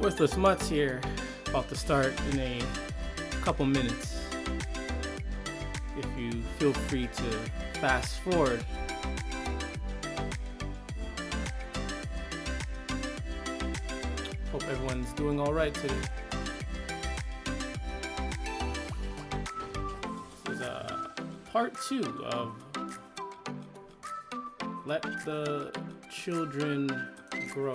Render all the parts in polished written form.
Worthless Mutts here, about to start in a couple minutes. If you feel free to fast forward. Hope everyone's doing alright today. This is part 2 of Let the Children Grow.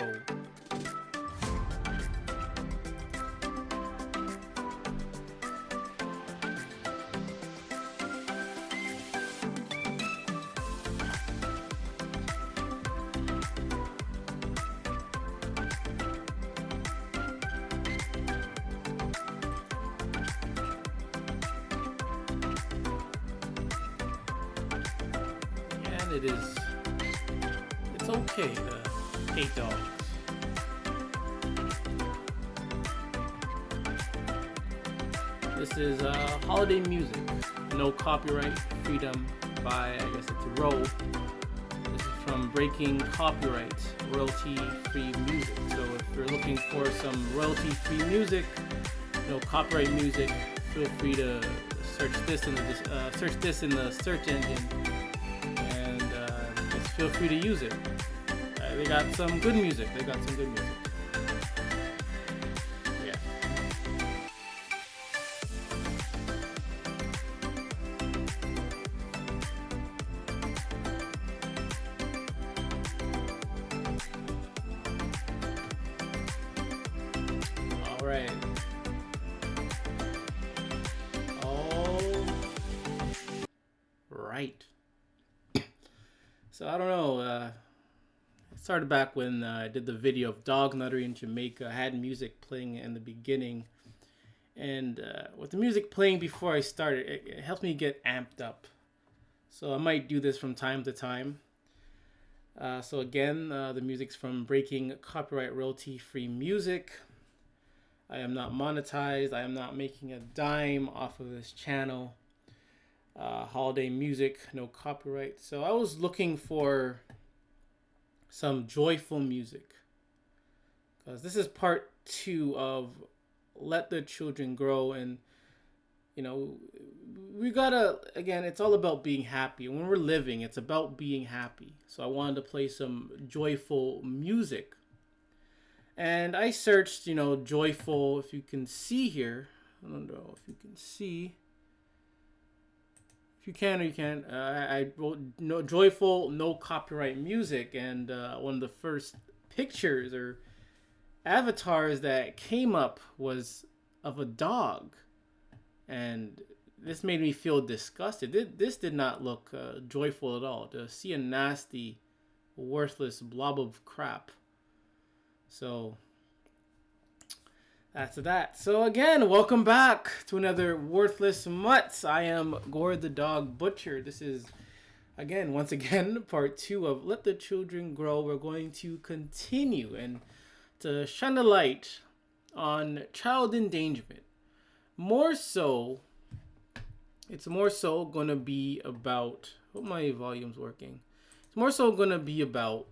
It's okay to hate dogs. This is holiday music, no copyright, freedom by, I guess it's Roe. This is from Breaking Copyright, royalty-free music. So if you're looking for some royalty-free music, no copyright music, feel free to search this in the search engine. Feel free to use it. They got some good music. Yeah. All right. All right. So I don't know, it started back when I did the video of Dognuts in Jamaica. I had music playing in the beginning, and with the music playing before I started, it helps me get amped up. So I might do this from time to time. So again, the music's from Breaking Copyright royalty-free music. I am not monetized. I am not making a dime off of this channel. Holiday music, no copyright. So I was looking for some joyful music, because this is part 2 of Let the Children Grow. And you know, we gotta, again, it's all about being happy. When we're living, it's about being happy. So I wanted to play some joyful music, and I searched, joyful. If you can see here, I don't know if you can see. If you can or you can't, I wrote no joyful, no copyright music, and one of the first pictures or avatars that came up was of a dog, and this made me feel disgusted. This did not look joyful at all. To see a nasty, worthless blob of crap. So that's that. So again, welcome back to another Worthless Mutts. I am Gore the Dog Butcher. This is, once again, part 2 of Let the Children Grow. We're going to continue and to shine a light on child endangerment. It's more so going to be about, hope my volume's working. It's more so going to be about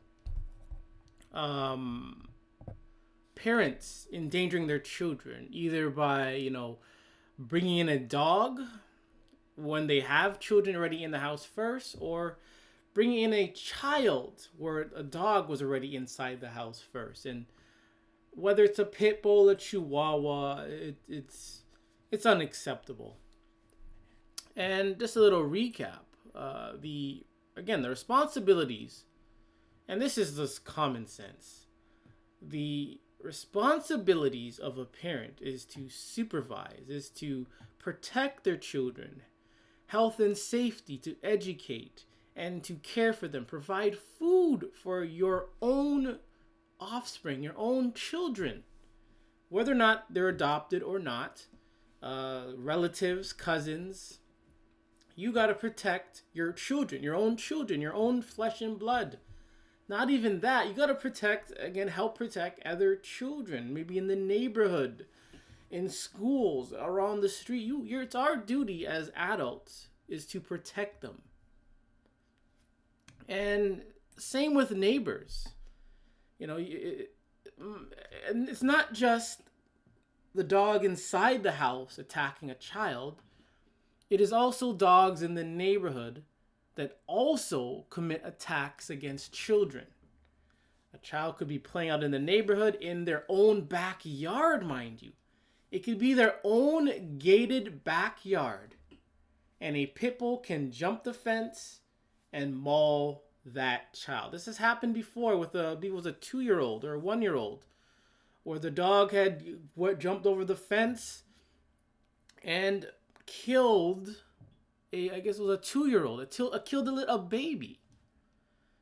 parents endangering their children, either by, bringing in a dog when they have children already in the house first, or bringing in a child where a dog was already inside the house first. And whether it's a pit bull, a chihuahua, it's unacceptable. And just a little recap, the responsibilities, and this is just common sense. The responsibilities of a parent is to supervise, is to protect their children, health and safety, to educate and to care for them, provide food for your own offspring, your own children, whether or not they're adopted or not, relatives, cousins. You got to protect your children, your own flesh and blood. Not even that. You got to protect, help protect other children, maybe in the neighborhood, in schools, around the street. It's our duty as adults is to protect them. And same with neighbors. and it's not just the dog inside the house attacking a child. It is also dogs in the neighborhood that also commit attacks against children. A child could be playing out in the neighborhood in their own backyard, mind you. It could be their own gated backyard. And a pit bull can jump the fence and maul that child. This has happened before with I believe it was a 2-year-old or a 1-year-old, where the dog had jumped over the fence and killed I guess it was a 2-year-old. It killed a baby.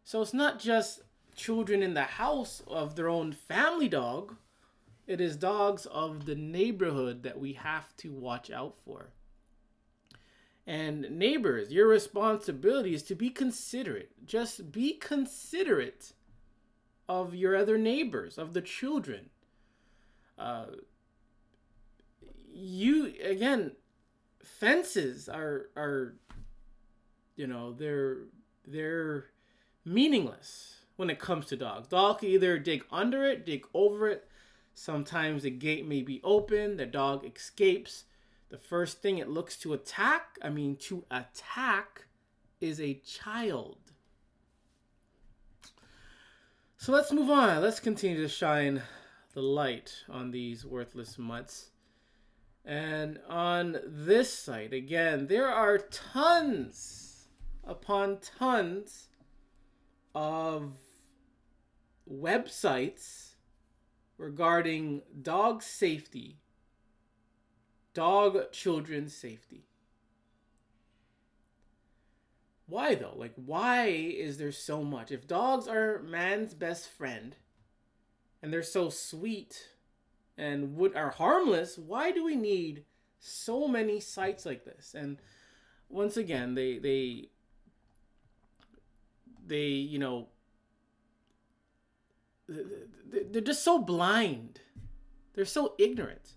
So it's not just children in the house of their own family dog. It is dogs of the neighborhood that we have to watch out for. And neighbors, your responsibility is to be considerate. Just be considerate of your other neighbors, of the children. Fences are they're meaningless when it comes to dogs. Dog can either dig under it, dig over it. Sometimes the gate may be open, the dog escapes. The first thing it looks to attack is a child. So let's move on. Let's continue to shine the light on these worthless mutts. And on this site, again, there are tons upon tons of websites regarding dog safety, dog children's safety. Why though? Like, why is there so much? If dogs are man's best friend and they're so sweet and are harmless, why do we need so many sites like this? And once again, they're just so blind. They're so ignorant.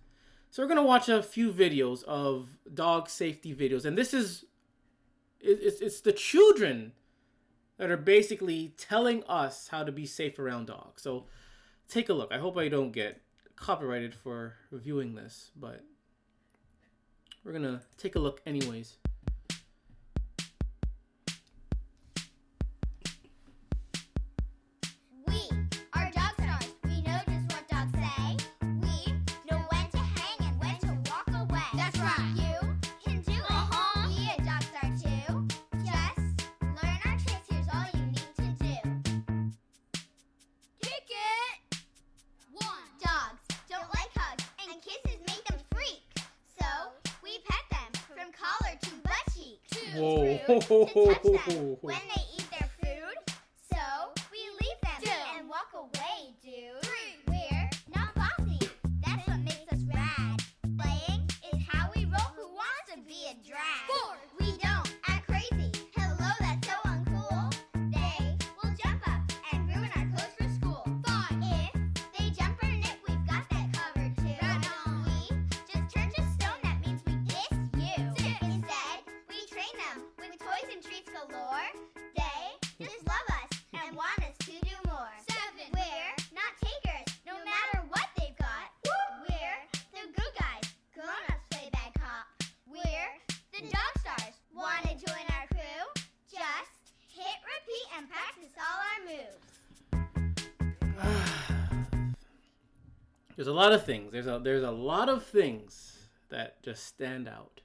So we're going to watch a few videos of dog safety videos. And this is, it's the children that are basically telling us how to be safe around dogs. So take a look. I hope I don't get copyrighted for reviewing this, but we're going to take a look anyways. Whoa. To touch them when they eat their food, so we leave them and walk away, dude. We're not bossy, that's what makes us rad. Playing is how we roll. Who wants to be a drag? We don't act crazy. Hello, that's so uncool. They will jump up and ruin our clothes for school. If they jump or nip, we've got that covered too. We just turn to stone, that means we diss you. Instead, we train them with toys and treats galore. They just love us and want us to do more. We're not takers, no matter what they've got. We're the good guys, grown-ups play bad cop. We're the dog stars, wanna join our crew? Just hit repeat and practice all our moves. There's a lot of things. There's a lot of things that just stand out.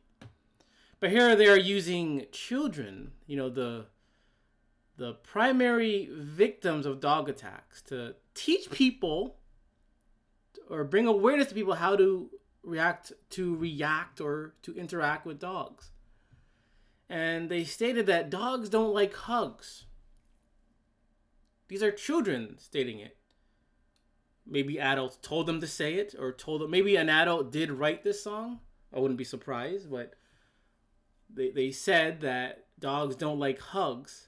But here they are using children, the primary victims of dog attacks, to teach people or bring awareness to people how to react or to interact with dogs. And they stated that dogs don't like hugs. These are children stating it. Maybe adults told them to say it, or maybe an adult did write this song. I wouldn't be surprised, but they said that dogs don't like hugs.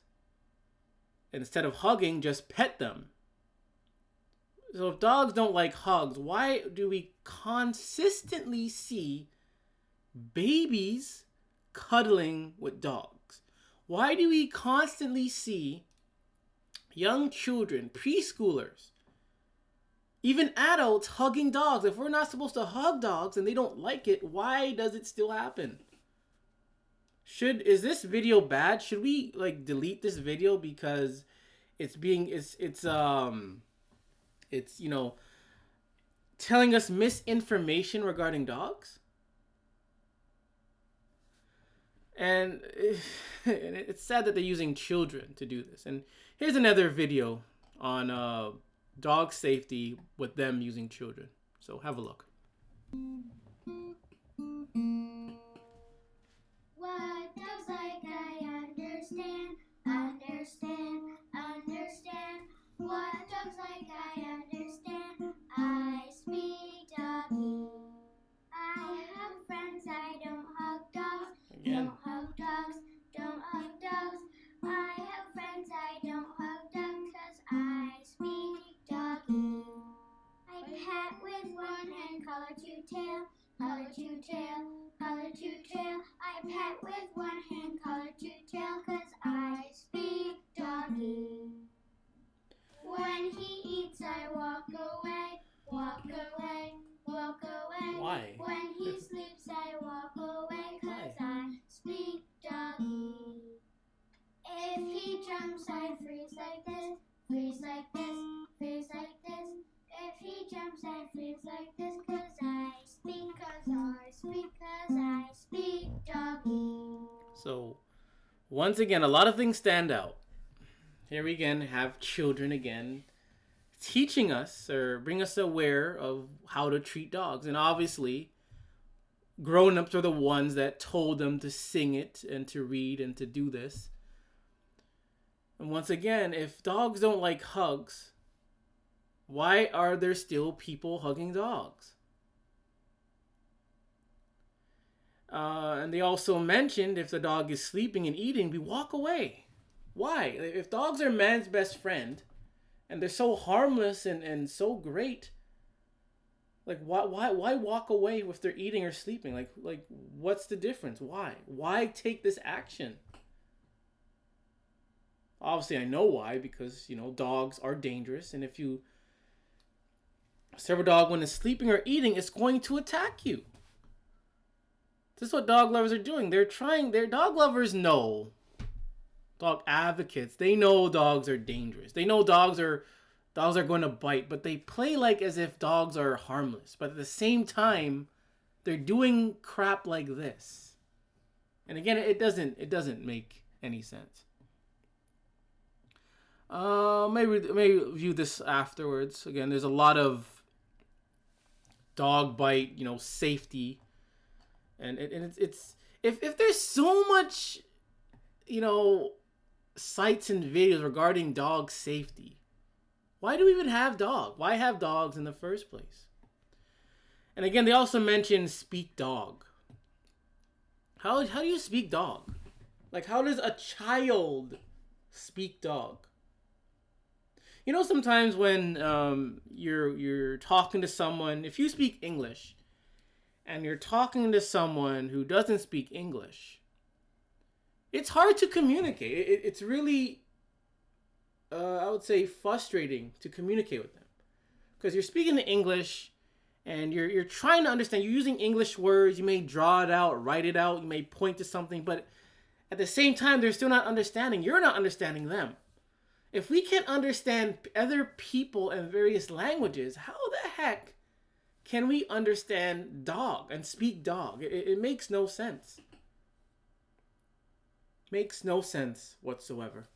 Instead of hugging, just pet them. So if dogs don't like hugs, why do we consistently see babies cuddling with dogs? Why do we constantly see young children, preschoolers, Even adults hugging dogs. If we're not supposed to hug dogs and they don't like it, why does it still happen? Is this video bad? Should we like delete this video because it's you know, telling us misinformation regarding dogs? And it's sad that they're using children to do this. And here's another video on dog safety with them using children. So have a look. What dogs like I understand. What dogs like I understand. I speak doggy. I have friends, I don't hug dogs. Again. Don't hug dogs. I have friends, I don't hug dogs, 'cause I speak doggy. I pet with one hand, collar to tail. I pet with one hand, collar to tail, 'cause I speak doggy. When he eats, I walk away. Why? When he sleeps, I walk away, 'cause I speak doggy. If he jumps, I freeze like this. If he jumps, I freeze like this, 'cause I speak doggy. So, once again, a lot of things stand out. Here we again have children again teaching us or bring us aware of how to treat dogs. And obviously, grown-ups are the ones that told them to sing it and to read and to do this. And once again, if dogs don't like hugs, why are there still people hugging dogs? And they also mentioned if the dog is sleeping and eating, we walk away. Why? If dogs are man's best friend and they're so harmless and so great, like why walk away if they're eating or sleeping? Like what's the difference? Why take this action? Obviously I know why, because dogs are dangerous, and if you serve a dog when it's sleeping or eating, it's going to attack you. This is what dog lovers are doing. Their dog lovers know, dog advocates, they know dogs are dangerous. They know dogs are going to bite, but they play like as if dogs are harmless. But at the same time, they're doing crap like this. And again, it doesn't make any sense. Maybe view this afterwards. Again, there's a lot of dog bite, safety, and it's if there's so much, sites and videos regarding dog safety, why do we even have dogs? Why have dogs in the first place? And again, they also mention speak dog. How do you speak dog? Like, how does a child speak dog? Sometimes when you're talking to someone, if you speak English and you're talking to someone who doesn't speak English, it's hard to communicate. It's really, I would say, frustrating to communicate with them, because you're speaking in English and you're trying to understand. You're using English words. You may draw it out, write it out. You may point to something, but at the same time, they're still not understanding. You're not understanding them. If we can't understand other people in various languages, how the heck can we understand dog and speak dog? It makes no sense. Makes no sense whatsoever.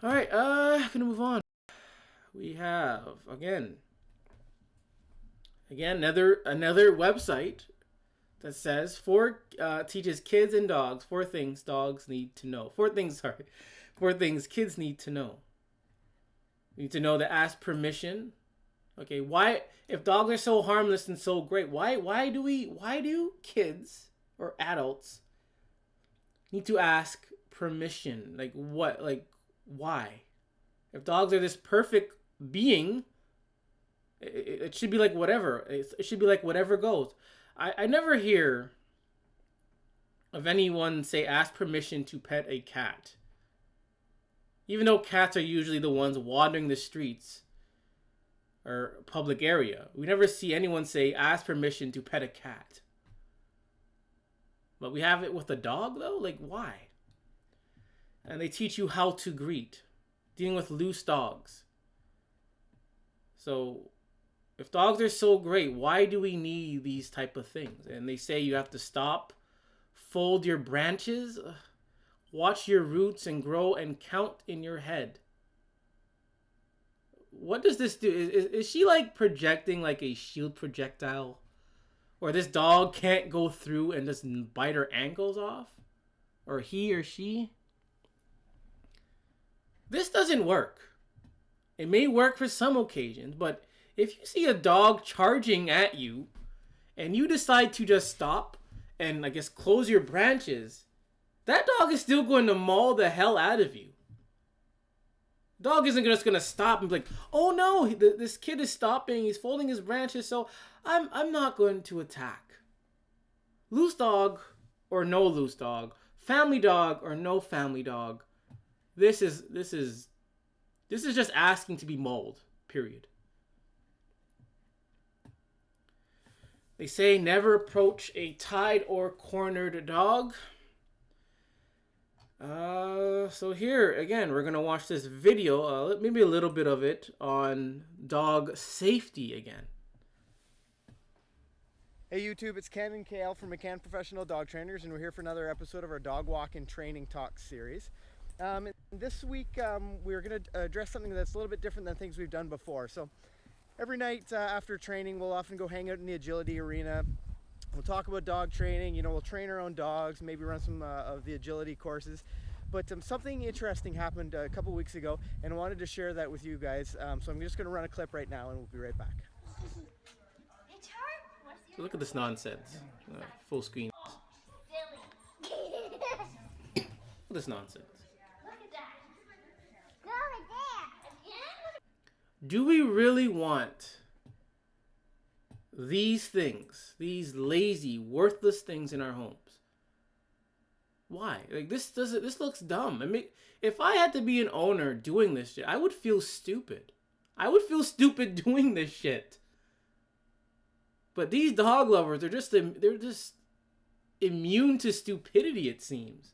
All right, gonna move on. We have again another website that says teaches kids and dogs 4 things dogs need to know. 4 things kids need to know. You need to know to ask permission. Okay, why, if dogs are so harmless and so great, why do kids or adults need to ask permission? Like what? Like why? If dogs are this perfect being, it should be like whatever. It should be like whatever goes. I never hear of anyone say ask permission to pet a cat. Even though cats are usually the ones wandering the streets, or public area. We never see anyone say, ask permission to pet a cat. But we have it with a dog, though? Like, why? And they teach you how to greet, dealing with loose dogs. So, if dogs are so great, why do we need these type of things? And they say you have to stop, fold your branches, watch your roots and grow and count in your head. What does this do? Is she like projecting like a shield projectile? Or this dog can't go through and just bite her ankles off? Or he or she? This doesn't work. It may work for some occasions, but if you see a dog charging at you and you decide to just stop and I guess close your branches, that dog is still going to maul the hell out of you. Dog isn't just gonna stop and be like, oh no, this kid is stopping, he's folding his branches, so I'm not going to attack. Loose dog or no loose dog, family dog or no family dog, this is just asking to be mauled, period. They say never approach a tied or cornered dog. So here again, we're gonna watch this video, maybe a little bit of it on dog safety again. Hey YouTube, it's Ken and Kale from McCann Professional Dog Trainers, and we're here for another episode of our Dog Walk and Training Talk series. This week we're going to address something that's a little bit different than things we've done before. So every night after training, we'll often go hang out in the agility arena. We'll talk about dog training, we'll train our own dogs, maybe run some of the agility courses. But something interesting happened a couple weeks ago, and I wanted to share that with you guys. So I'm just going to run a clip right now, and we'll be right back. So look at this nonsense. Full screen. Look at this nonsense. Do we really want these things, these lazy, worthless things in our homes? Why? Like this looks dumb. I mean, if I had to be an owner doing this shit, I would feel stupid. I would feel stupid doing this shit. But these dog lovers, they're just immune to stupidity, it seems.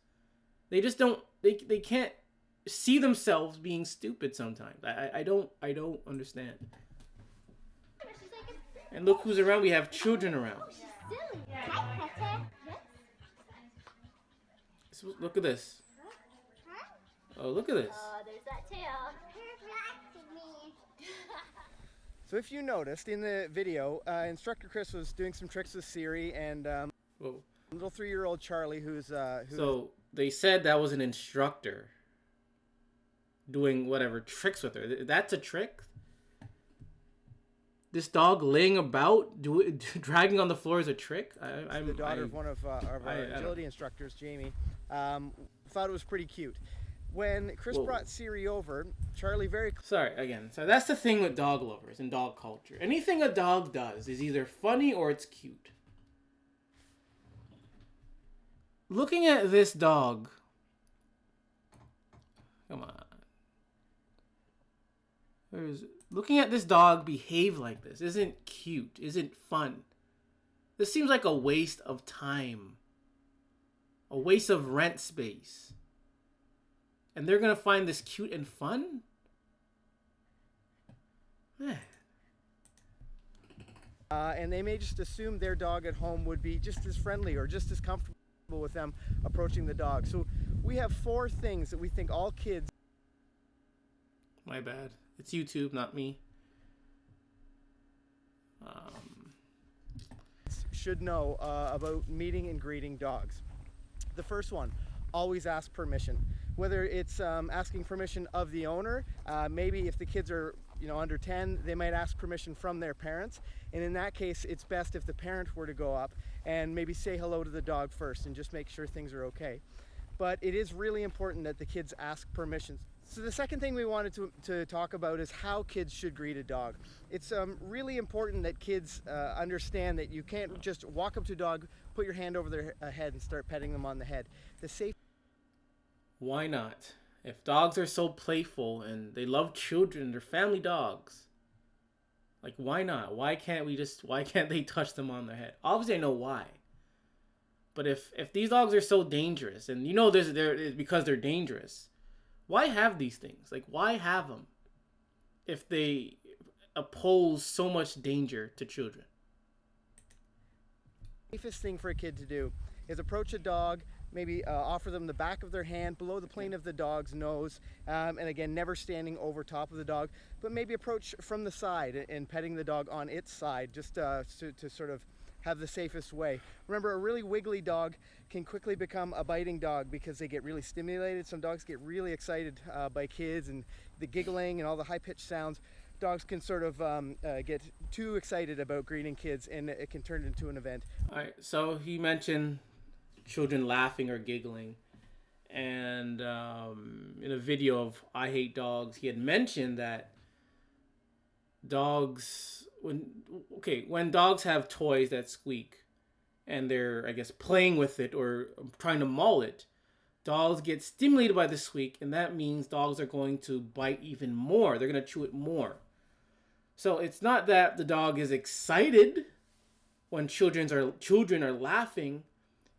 They just don't they can't see themselves being stupid sometimes. I don't understand. And look who's around. We have children around. Look at this. Oh, look at this. Oh, there's that tail. So if you noticed in the video, Instructor Chris was doing some tricks with Siri and little 3-year-old Charlie who's So they said that was an instructor doing whatever tricks with her. That's a trick? This dog laying about, dragging on the floor is a trick? I'm the daughter of one of our agility instructors, Jamie. Thought it was pretty cute. When Chris brought Siri over, Charlie Sorry, again. So that's the thing with dog lovers and dog culture. Anything a dog does is either funny or it's cute. Looking at this dog... Come on. Looking at this dog behave like this isn't cute, isn't fun. This seems like a waste of time. A waste of rent space. And they're going to find this cute and fun? Man. And they may just assume their dog at home would be just as friendly or just as comfortable with them approaching the dog. So we have 4 things that we think all kids... My bad. It's YouTube, not me. Should know about meeting and greeting dogs. The first one, always ask permission. Whether it's asking permission of the owner, maybe if the kids are under 10, they might ask permission from their parents. And in that case, it's best if the parent were to go up and maybe say hello to the dog first and just make sure things are okay. But it is really important that the kids ask permission. So the second thing we wanted to talk about is how kids should greet a dog. It's really important that kids understand that you can't just walk up to a dog, put your hand over their head and start petting them on the head. Why not? If dogs are so playful and they love children, they're family dogs. Like, why not? Why can't they touch them on the head? Obviously, I know why. But if these dogs are so dangerous, and you know it's because they're dangerous, why have these things? Like, why have them if they oppose so much danger to children? The safest thing for a kid to do is approach a dog, maybe offer them the back of their hand below the plane of the dog's nose, and again, never standing over top of the dog, but maybe approach from the side and petting the dog on its side, just to sort of have the safest way. Remember, a really wiggly dog can quickly become a biting dog because they get really stimulated. Some dogs get really excited by kids and the giggling and all the high-pitched sounds. Dogs can sort of get too excited about greeting kids, and it can turn into an event. All right, so he mentioned children laughing or giggling, and in a video of I Hate Dogs, he had mentioned that when dogs have toys that squeak and they're, I guess, playing with it or trying to maul it, dogs get stimulated by the squeak, and that means dogs are going to bite even more. They're going to chew it more. So it's not that the dog is excited when children are laughing.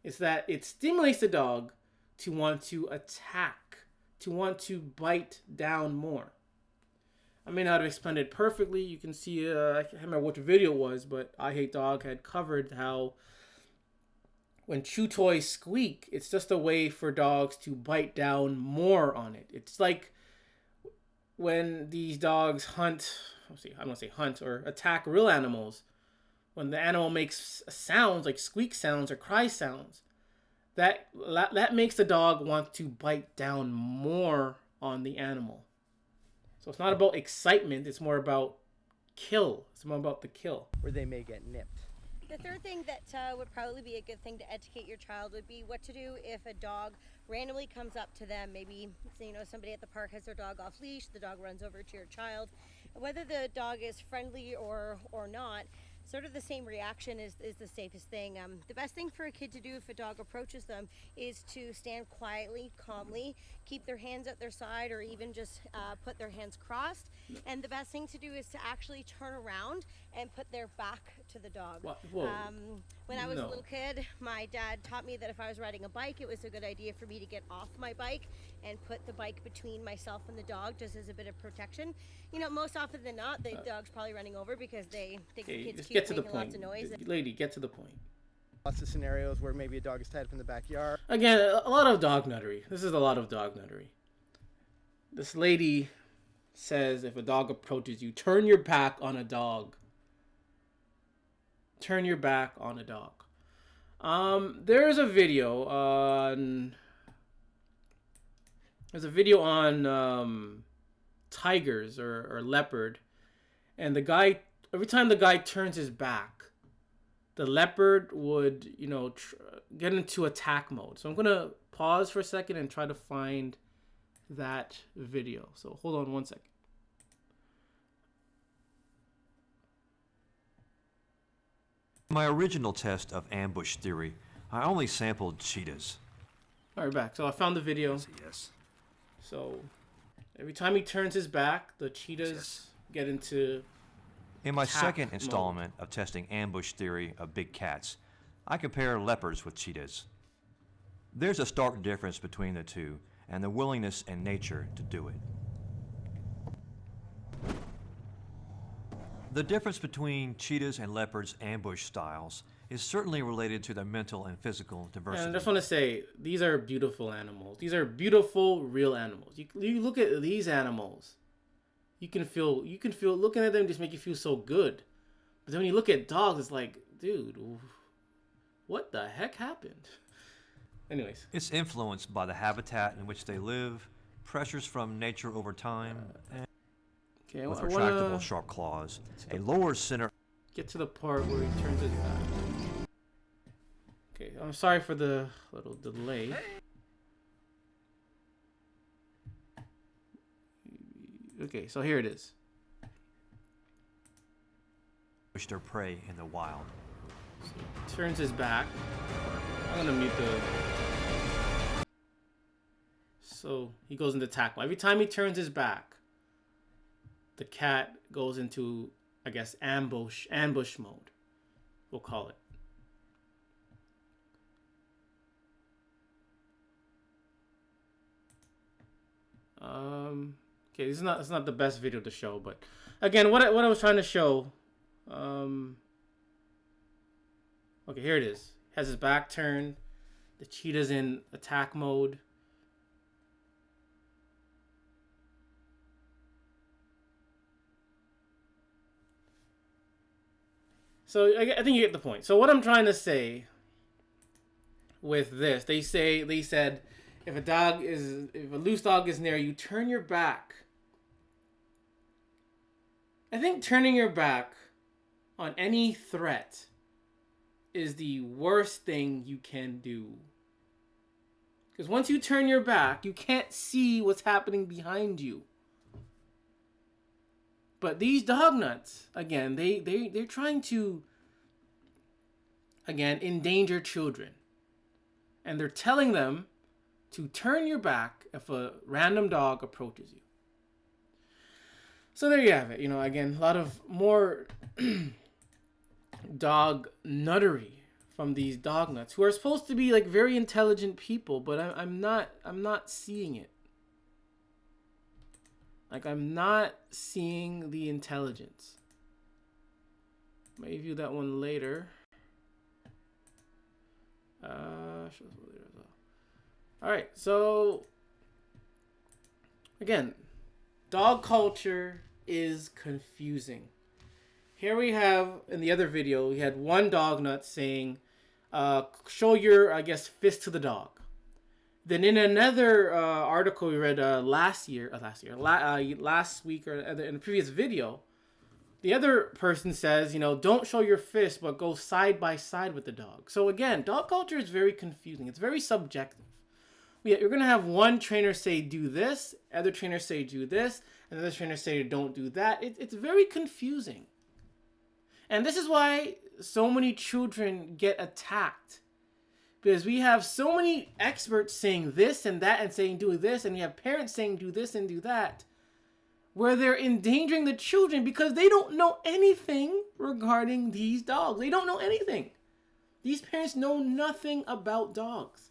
It's that it stimulates the dog to want to attack, to want to bite down more. I may not have explained it perfectly. You can see, I can't remember what the video was, but I Hate Dog had covered how when chew toys squeak, it's just a way for dogs to bite down more on it. It's like when these dogs hunt, I don't say hunt, or attack real animals. When the animal makes sounds like squeak sounds or cry sounds, that makes the dog want to bite down more on the animal. So it's not about excitement, it's more about kill. It's more about the kill. Where they may get nipped. The third thing that would probably be a good thing to educate your child would be what to do if a dog randomly comes up to them. Maybe, somebody at the park has their dog off leash, the dog runs over to your child. Whether the dog is friendly or not, sort of the same reaction is the safest thing. The best thing for a kid to do if a dog approaches them is to stand quietly, calmly, keep their hands at their side, or even just put their hands crossed. And the best thing to do is to actually turn around and put their back to the dog. Whoa. When I was a little kid, my dad taught me that if I was riding a bike, it was a good idea for me to get off my bike and put the bike between myself and the dog, just as a bit of protection. Most often than not, the dog's probably running over because they think the kid's cute, making lots of noise. Lady, get to the point. Lots of scenarios where maybe a dog is tied up in the backyard. Again, a lot of dog nuttery. This is a lot of dog nuttery. This lady says if a dog approaches you, turn your back on a dog. Turn your back on a dog. There's a video on tigers or leopard, and the guy, every time the guy turns his back, the leopard would get into attack mode. So I'm gonna pause for a second and try to find that video. So hold on one second. My original test of ambush theory, I only sampled cheetahs. All right, back. So I found the video. Yes. So every time he turns his back, the cheetahs get into In my attack second mode. installment of testing ambush theory of big cats, I compare leopards with cheetahs. There's a stark difference between the two, and the willingness and nature to do it. The difference between cheetahs and leopards' ambush styles is certainly related to their mental and physical diversity. And I just want to say, these are beautiful animals. These are beautiful, real animals. You look at these animals, you can feel looking at them just make you feel so good. But then when you look at dogs, it's like, dude, what the heck happened? Anyways. It's influenced by the habitat in which they live, pressures from nature over time, and Okay, with I retractable wanna sharp claws, a lower center. get to the part where he turns his back. Okay, I'm sorry for the little delay. Okay, so here it is. Push their prey in the wild. So he turns his back. I'm gonna mute the. So he goes into attack mode. Every time he turns his back, the cat goes into I guess, ambush mode, we'll call it. Okay, it's not the best video to show, but again, what I was trying to show, okay, here it is. Has his back turned. The cheetah's in attack mode. So I think you get the point. So what I'm trying to say with this, they said if a loose dog is near you, turn your back. I think turning your back on any threat is the worst thing you can do. Because once you turn your back, you can't see what's happening behind you. But these Dognuts, again, they're trying to, again, endanger children. And they're telling them to turn your back if a random dog approaches you. So there you have it. You know, again, a lot of more dog nuttery from these Dognuts, who are supposed to be like very intelligent people, but I'm not seeing it. Like, I'm not seeing the intelligence. May view that one later. Alright, so again, dog culture is confusing. Here we have, in the other video, we had one Dognut saying, show your, I guess, fist to the dog. Then in another article we read last week, or in a previous video, the other person says, you know, don't show your fist, but go side by side with the dog. So again, dog culture is very confusing. It's very subjective. You're going to have one trainer say do this, other trainer say do this, and other trainer say don't do that. It's very confusing. And this is why so many children get attacked. Because we have so many experts saying this and that and saying do this, and we have parents saying do this and do that, where they're endangering the children because they don't know anything regarding these dogs. They don't know anything. These parents know nothing about dogs,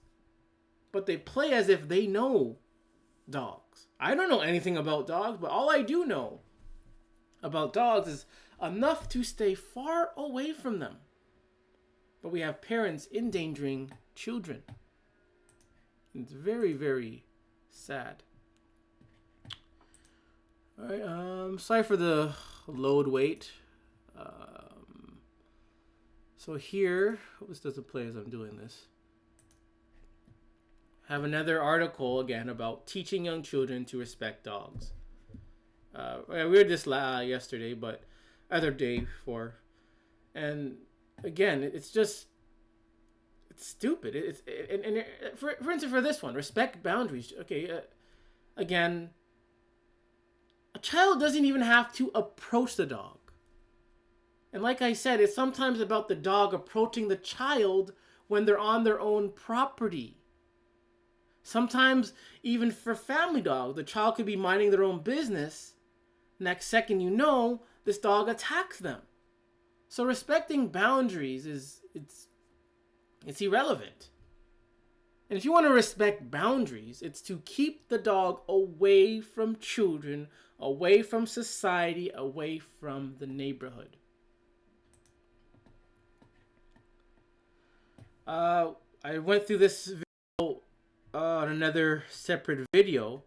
but they play as if they know dogs. I don't know anything about dogs, but all I do know about dogs is enough to stay far away from them. But we have parents endangering children. It's very, very sad. All right. Sorry for the load wait. So here, this doesn't play as I'm doing this. Have another article again about teaching young children to respect dogs. We read this yesterday, but other day before, and again, it's stupid. For instance, for this one, respect boundaries. Okay, again, a child doesn't even have to approach the dog. And like I said, it's sometimes about the dog approaching the child when they're on their own property. Sometimes, even for family dogs, the child could be minding their own business. Next second you know, this dog attacks them. So respecting boundaries it's irrelevant. And if you want to respect boundaries, it's to keep the dog away from children, away from society, away from the neighborhood. I went through this video on another separate video.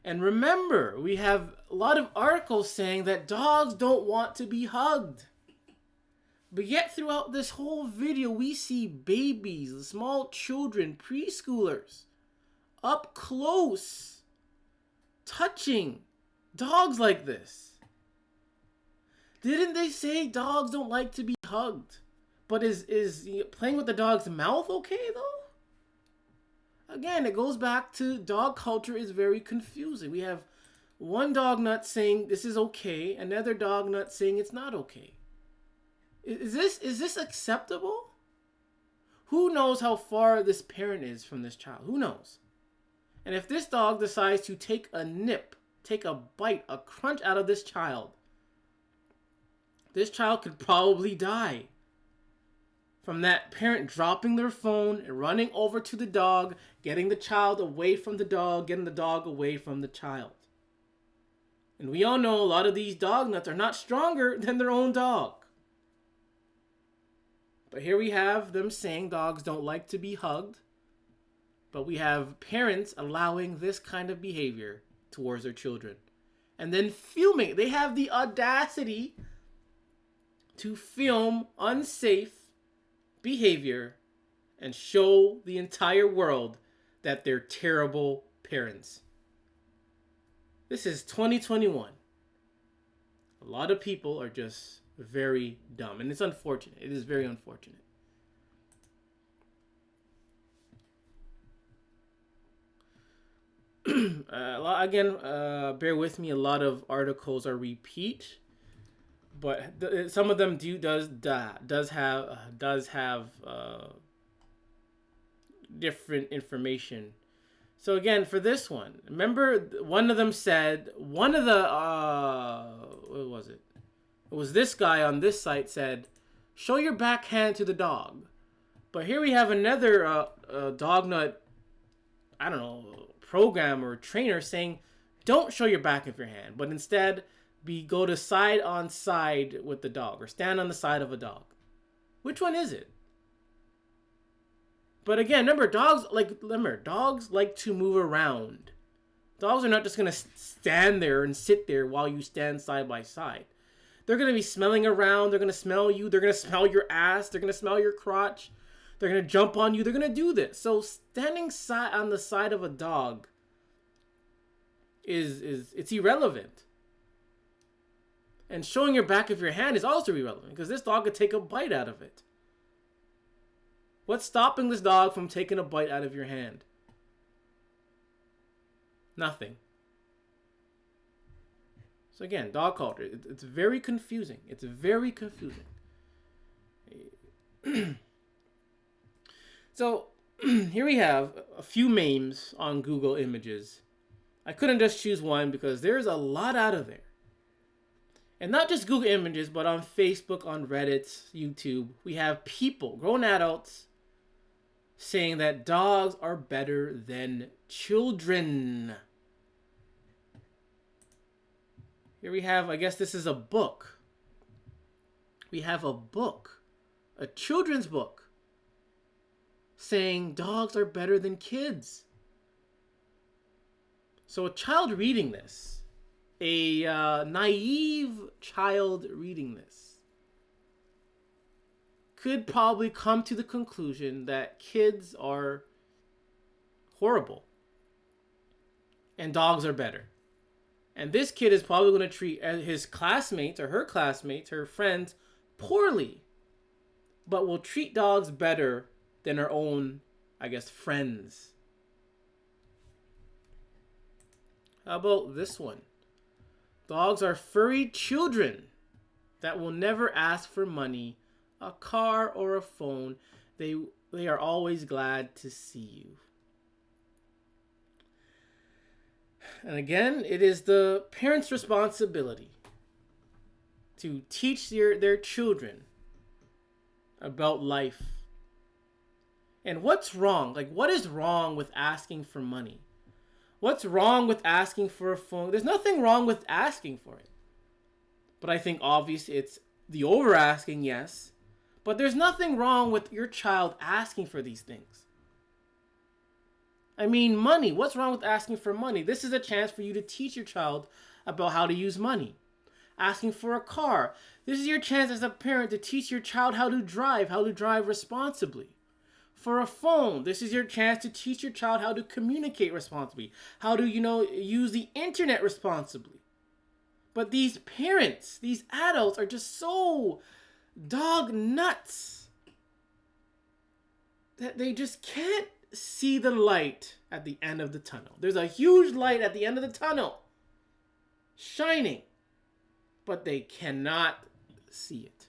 And remember, we have a lot of articles saying that dogs don't want to be hugged. But yet throughout this whole video, we see babies, small children, preschoolers, up close, touching dogs like this. Didn't they say dogs don't like to be hugged? But is playing with the dog's mouth okay though? Again, it goes back to dog culture is very confusing. We have one Dognut saying this is okay, another Dognut saying it's not okay. Is this acceptable? Who knows how far this parent is from this child? Who knows? And if this dog decides to take a nip, take a bite, a crunch out of this child, this child could probably die from that parent dropping their phone and running over to the dog, getting the child away from the dog, getting the dog away from the child. And we all know a lot of these dog nuts are not stronger than their own dog. But here we have them saying dogs don't like to be hugged. But we have parents allowing this kind of behavior towards their children. And then filming. They have the audacity to film unsafe behavior and show the entire world that they're terrible parents. This is 2021. A lot of people are just very dumb, and it's unfortunate. It is very unfortunate. Bear with me. A lot of articles are repeat, but some of them does have different information. So again, for this one, remember one of them said, what was it? It was this guy on this site said, show your backhand to the dog. But here we have another Dognut, I don't know, program or trainer saying, don't show your back of your hand, but instead go to side on side with the dog or stand on the side of a dog. Which one is it? But again, remember, dogs like to move around. Dogs are not just going to stand there and sit there while you stand side by side. They're going to be smelling around. They're going to smell you. They're going to smell your ass. They're going to smell your crotch. They're going to jump on you. They're going to do this. So standing on the side of a dog it's irrelevant. And showing your back of your hand is also irrelevant because this dog could take a bite out of it. What's stopping this dog from taking a bite out of your hand? Nothing. So again, dog culture, it's very confusing. It's very confusing. So here we have a few memes on Google Images. I couldn't just choose one because there's a lot out of there. And not just Google Images, but on Facebook, on Reddit, YouTube, we have people, grown adults, saying that dogs are better than children. Here we have, I guess this is a book. We have a book, a children's book, saying dogs are better than kids. So a child reading this, a naive child reading this, could probably come to the conclusion that kids are horrible and dogs are better. And this kid is probably going to treat his classmates or her classmates, her friends, poorly, but will treat dogs better than her own, I guess, friends. How about this one? Dogs are furry children that will never ask for money, a car, or a phone. They are always glad to see you. And again, it is the parents' responsibility to teach their children about life. And what's wrong? Like, what is wrong with asking for money? What's wrong with asking for a phone? There's nothing wrong with asking for it. But I think obviously it's the over asking, yes. But there's nothing wrong with your child asking for these things. I mean, money. What's wrong with asking for money? This is a chance for you to teach your child about how to use money. Asking for a car. This is your chance as a parent to teach your child how to drive responsibly. For a phone, this is your chance to teach your child how to communicate responsibly, how to, use the internet responsibly. But these parents, these adults are just so dog nuts that they just can't see the light at the end of the tunnel. There's a huge light at the end of the tunnel, shining, but they cannot see it.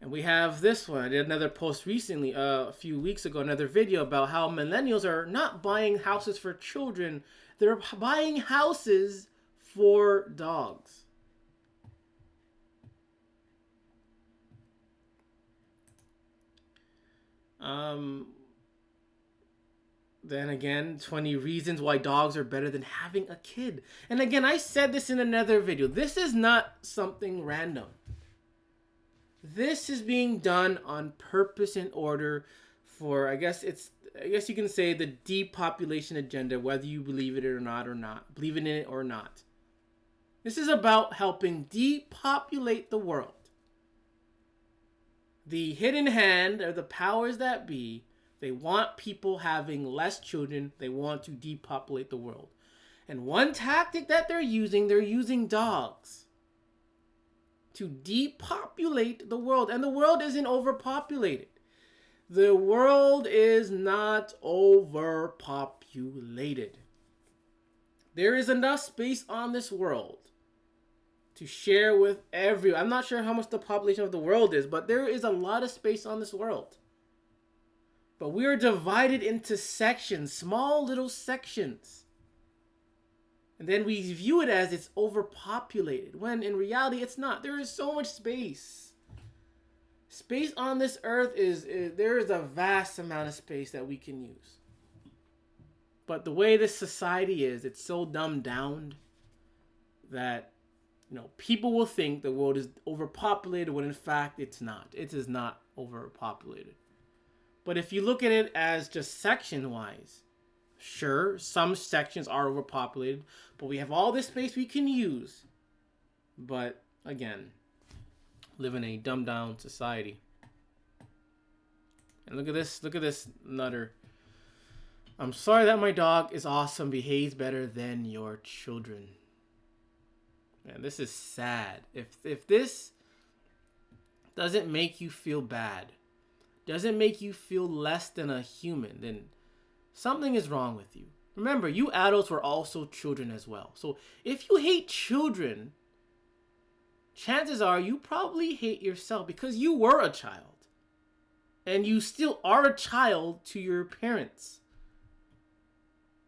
And we have this one. I did another post recently, a few weeks ago, another video about how millennials are not buying houses for children. They're buying houses for dogs. Then again, 20 reasons why dogs are better than having a kid. And again, I said this in another video. This is not something random. This is being done on purpose in order for, I guess you can say, the depopulation agenda, whether you believe it or not, believe in it or not. This is about helping depopulate the world. The hidden hand, or the powers that be, they want people having less children. They want to depopulate the world. And one tactic that they're using dogs to depopulate the world. And the world isn't overpopulated. The world is not overpopulated. There is enough space on this world to share with everyone. I'm not sure how much the population of the world is, but there is a lot of space on this world. But we are divided into sections, small little sections. And then we view it as it's overpopulated, when in reality it's not. There is so much space. Space on this earth there is a vast amount of space that we can use. But the way this society is, it's so dumbed down that people will think the world is overpopulated when in fact it's not. It is not overpopulated. But if you look at it as just section-wise, sure, some sections are overpopulated, but we have all this space we can use. But again, live in a dumbed-down society. And look at this nutter. I'm sorry that my dog is awesome, behaves better than your children. Man, this is sad. If this doesn't make you feel bad, doesn't make you feel less than a human, then something is wrong with you. Remember, you adults were also children as well. So if you hate children, chances are you probably hate yourself because you were a child. And you still are a child to your parents.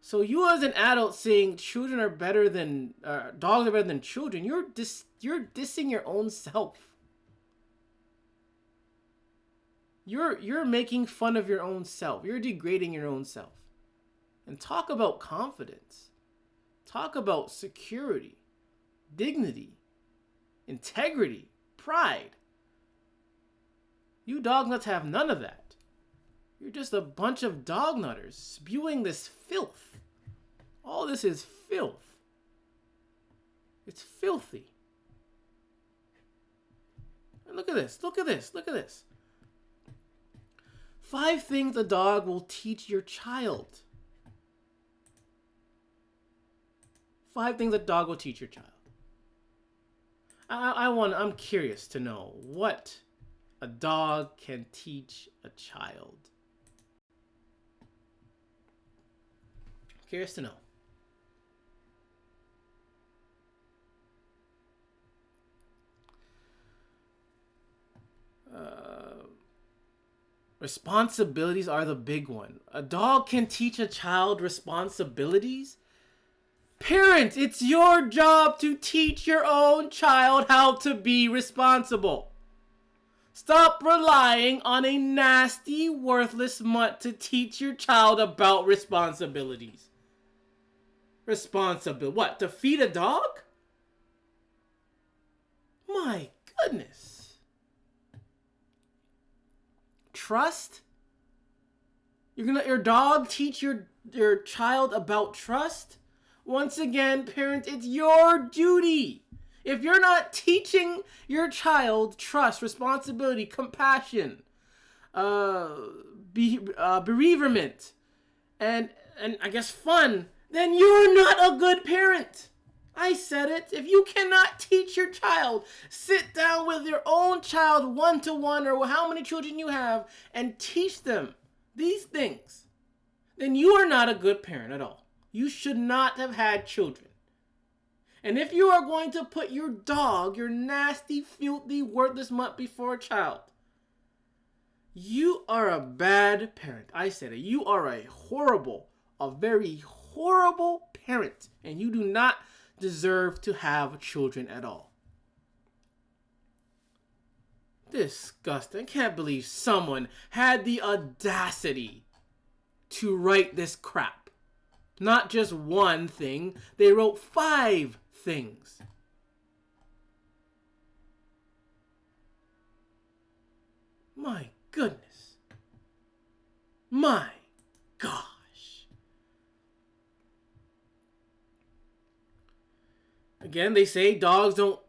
So you as an adult saying children are better than, dogs are better than children, you're dissing your own self. You're making fun of your own self. You're degrading your own self. And talk about confidence. Talk about security, dignity, integrity, pride. You dognuts have none of that. You're just a bunch of dognutters spewing this filth. All this is filth. It's filthy. And look at this. Look at this. Look at this. 5 things a dog will teach your child. 5 things a dog will teach your child. I'm curious to know what a dog can teach a child. Curious to know. Responsibilities are the big one. A dog can teach a child responsibilities. Parents, it's your job to teach your own child how to be responsible. Stop relying on a nasty, worthless mutt to teach your child about responsibilities. What, to feed a dog? My goodness. Trust? You're gonna let your dog teach your child about trust? Once again, parents, it's your duty. If you're not teaching your child trust, responsibility, compassion, bereavement, and I guess fun, then you're not a good parent. I said it. If you cannot teach your child, sit down with your own child one-to-one or how many children you have and teach them these things, then you are not a good parent at all. You should not have had children. And if you are going to put your dog, your nasty, filthy, worthless mutt before a child, you are a bad parent. I said it. You are a very horrible parent. And you do not deserve to have children at all. Disgusting. I can't believe someone had the audacity to write this crap. Not just one thing, they wrote 5 things. My goodness. My gosh. Again, they say dogs don't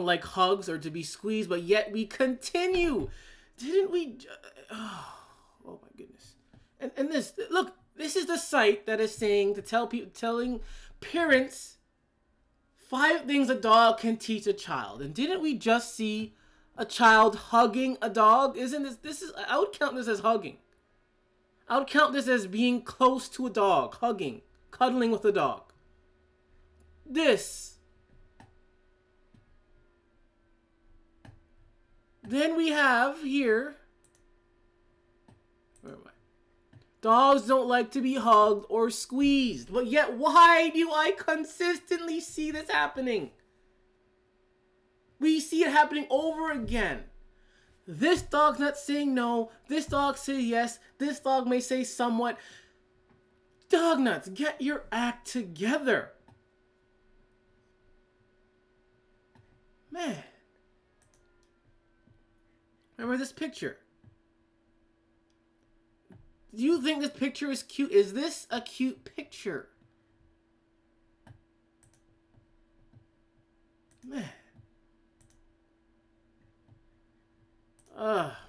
like hugs or to be squeezed, but yet we continue. Didn't we? Oh my goodness. And this, look, this is the site that is saying to telling parents 5 things a dog can teach a child. And didn't we just see a child hugging a dog? Isn't this is, I would count this as hugging. I would count this as being close to a dog, hugging, cuddling with a dog. This. Then we have here, where am I? Dogs don't like to be hugged or squeezed. But yet, why do I consistently see this happening? We see it happening over again. This dog's not saying no. This dog says yes. This dog may say somewhat. Dognuts, get your act together. Man. Remember this picture. Do you think this picture is cute? Is this a cute picture? Man.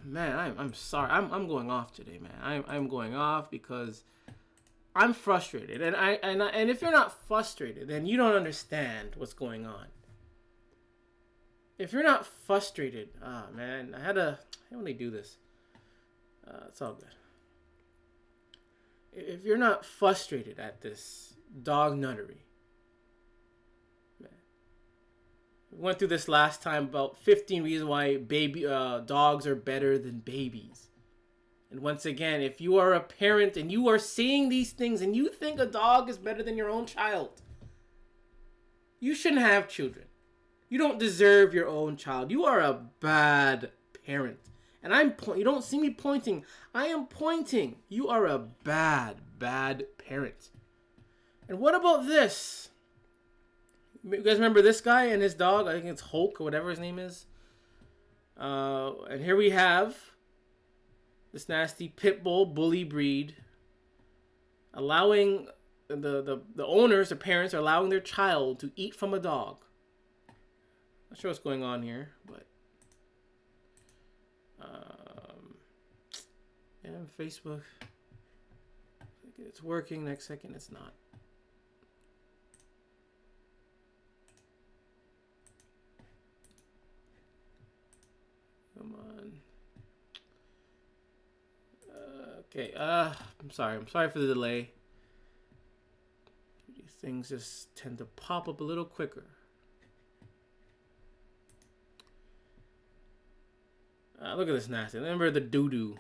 Man, I'm sorry. I'm going off today, man. I'm going off because I'm frustrated. And if you're not frustrated, then you don't understand what's going on. If you're not frustrated, man, I when they do this, it's all good. If you're not frustrated at this dog nuttery, man, we went through this last time about 15 reasons why dogs are better than babies. And once again, if you are a parent and you are seeing these things and you think a dog is better than your own child, you shouldn't have children. You don't deserve your own child. You are a bad parent. And you don't see me pointing. I am pointing. You are a bad parent. And what about this? You guys remember this guy and his dog? I think it's Hulk or whatever his name is. And here we have this nasty pit bull bully breed allowing the owners, the parents, are allowing their child to eat from a dog. Not sure what's going on here, but yeah, Facebook. It's working. Next second, it's not. Come on. Okay. I'm sorry. I'm sorry for the delay. These things just tend to pop up a little quicker. Look at this nasty. Remember the doo-doo.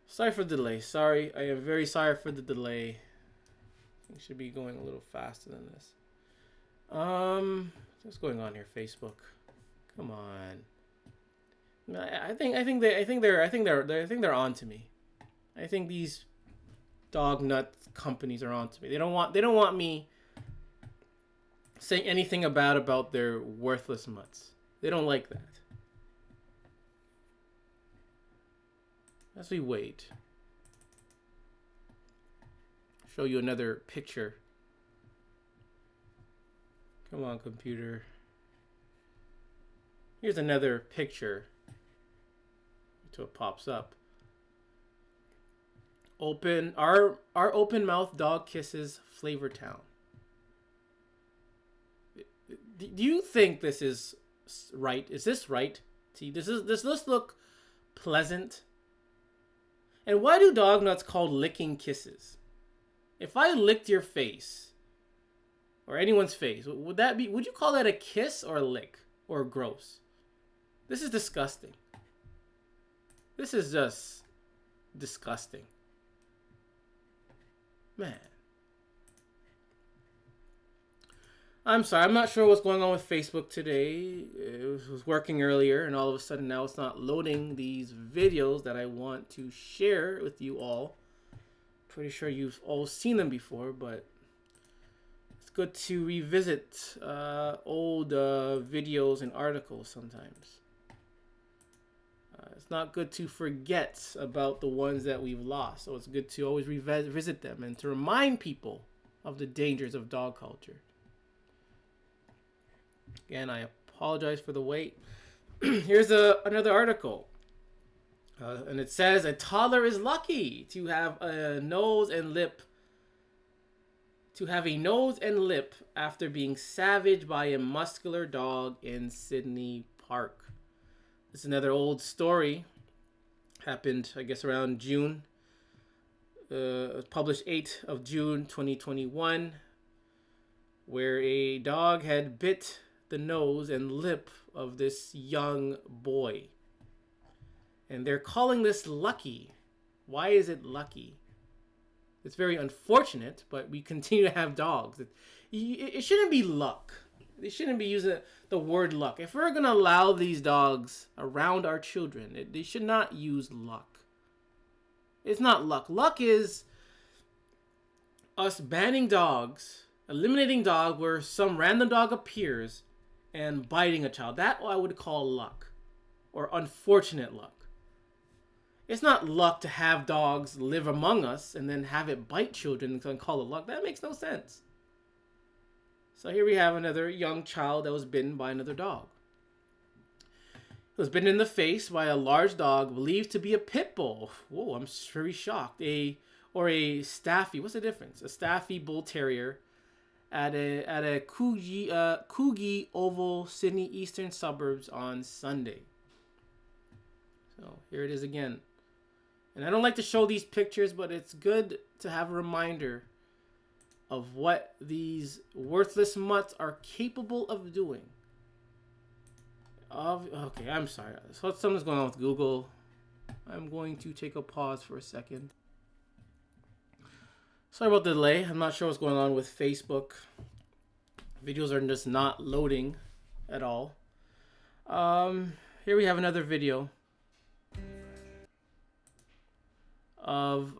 Sorry for the delay. Sorry. I am very sorry for the delay. It should be going a little faster than this. What's going on here, Facebook? Come on. I think they're on to me. I think these dog nut companies are on to me. They don't want me saying anything about their worthless mutts. They don't like that. As we wait, show you another picture. Come on, computer. Here's another picture until it pops up. Our open mouth dog kisses Flavor Town. Do you think this is right? Is this right? See, does this look pleasant? And why do dog nuts called licking kisses? If I licked your face, or anyone's face, would you call that a kiss or a lick? Or gross? This is disgusting. This is just disgusting. Man. I'm sorry, I'm not sure what's going on with Facebook today. It was working earlier, and all of a sudden now it's not loading these videos that I want to share with you all. Pretty sure you've all seen them before, but it's good to revisit old videos and articles sometimes. It's not good to forget about the ones that we've lost, so it's good to always revisit them and to remind people of the dangers of dog culture. Again, I apologize for the wait. Here's another article. And it says, a toddler is lucky to have a nose and lip after being savaged by a muscular dog in Sydney Park. This is another old story. Happened, I guess, around June. Published 8th of June 2021, where a dog had bit the nose and lip of this young boy. And they're calling this lucky. Why is it lucky? It's very unfortunate, but we continue to have dogs. It shouldn't be luck. They shouldn't be using the word luck. If we're going to allow these dogs around our children, they should not use luck. It's not luck. Luck is us banning dogs, eliminating dog where some random dog appears and biting a child. That I would call luck, or unfortunate luck. It's not luck to have dogs live among us and then have it bite children and call it luck. That makes no sense. So here we have another young child that was bitten by another dog. It was bitten in the face by a large dog believed to be a pit bull. Whoa, I'm very shocked. Or a Staffy. What's the difference? A Staffy Bull Terrier at a Coogee Oval, Sydney eastern suburbs on Sunday. So here it is again. And I don't like to show these pictures, but it's good to have a reminder of what these worthless mutts are capable of doing. Okay, I'm sorry. So something's going on with Google. I'm going to take a pause for a second. Sorry about the delay. I'm not sure what's going on with Facebook. Videos are just not loading at all. Here we have another video of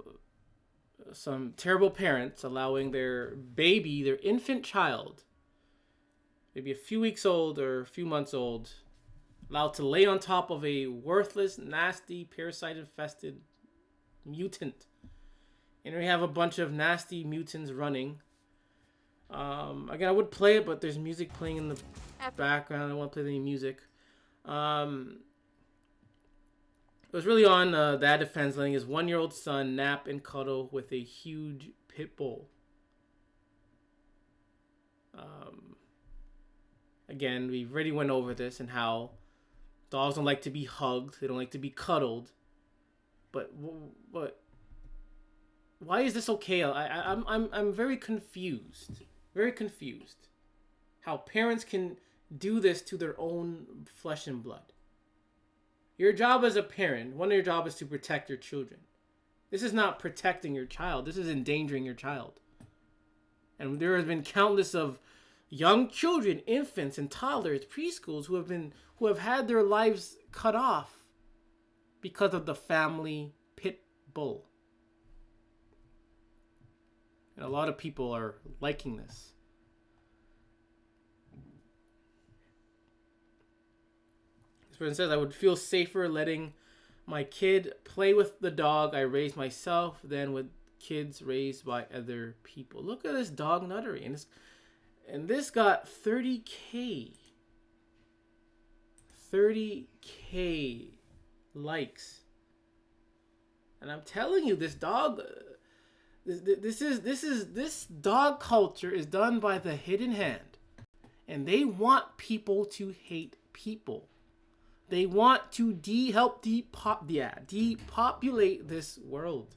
some terrible parents allowing their baby, their infant child, maybe a few weeks old or a few months old, allowed to lay on top of a worthless, nasty, parasite-infested mutant. And we have a bunch of nasty mutants running. Again, I would play it, but there's music playing in the background. I don't want to play any music. It was really on Dad Defense letting his 1-year-old son nap and cuddle with a huge pit bull. Again, we already went over this and how dogs don't like to be hugged. They don't like to be cuddled. But why is this okay? I'm very confused. Very confused. How parents can do this to their own flesh and blood. Your job as a parent, one of your jobs is to protect your children. This is not protecting your child. This is endangering your child. And there has been countless of young children, infants and toddlers, preschools who have had their lives cut off because of the family pit bull. And a lot of people are liking this. This person says, I would feel safer letting my kid play with the dog I raised myself than with kids raised by other people. Look at this dog nuttery. And this got 30K. 30K likes. And I'm telling you, this dog... This dog culture is done by the hidden hand, and they want people to hate people. They want to depopulate this world,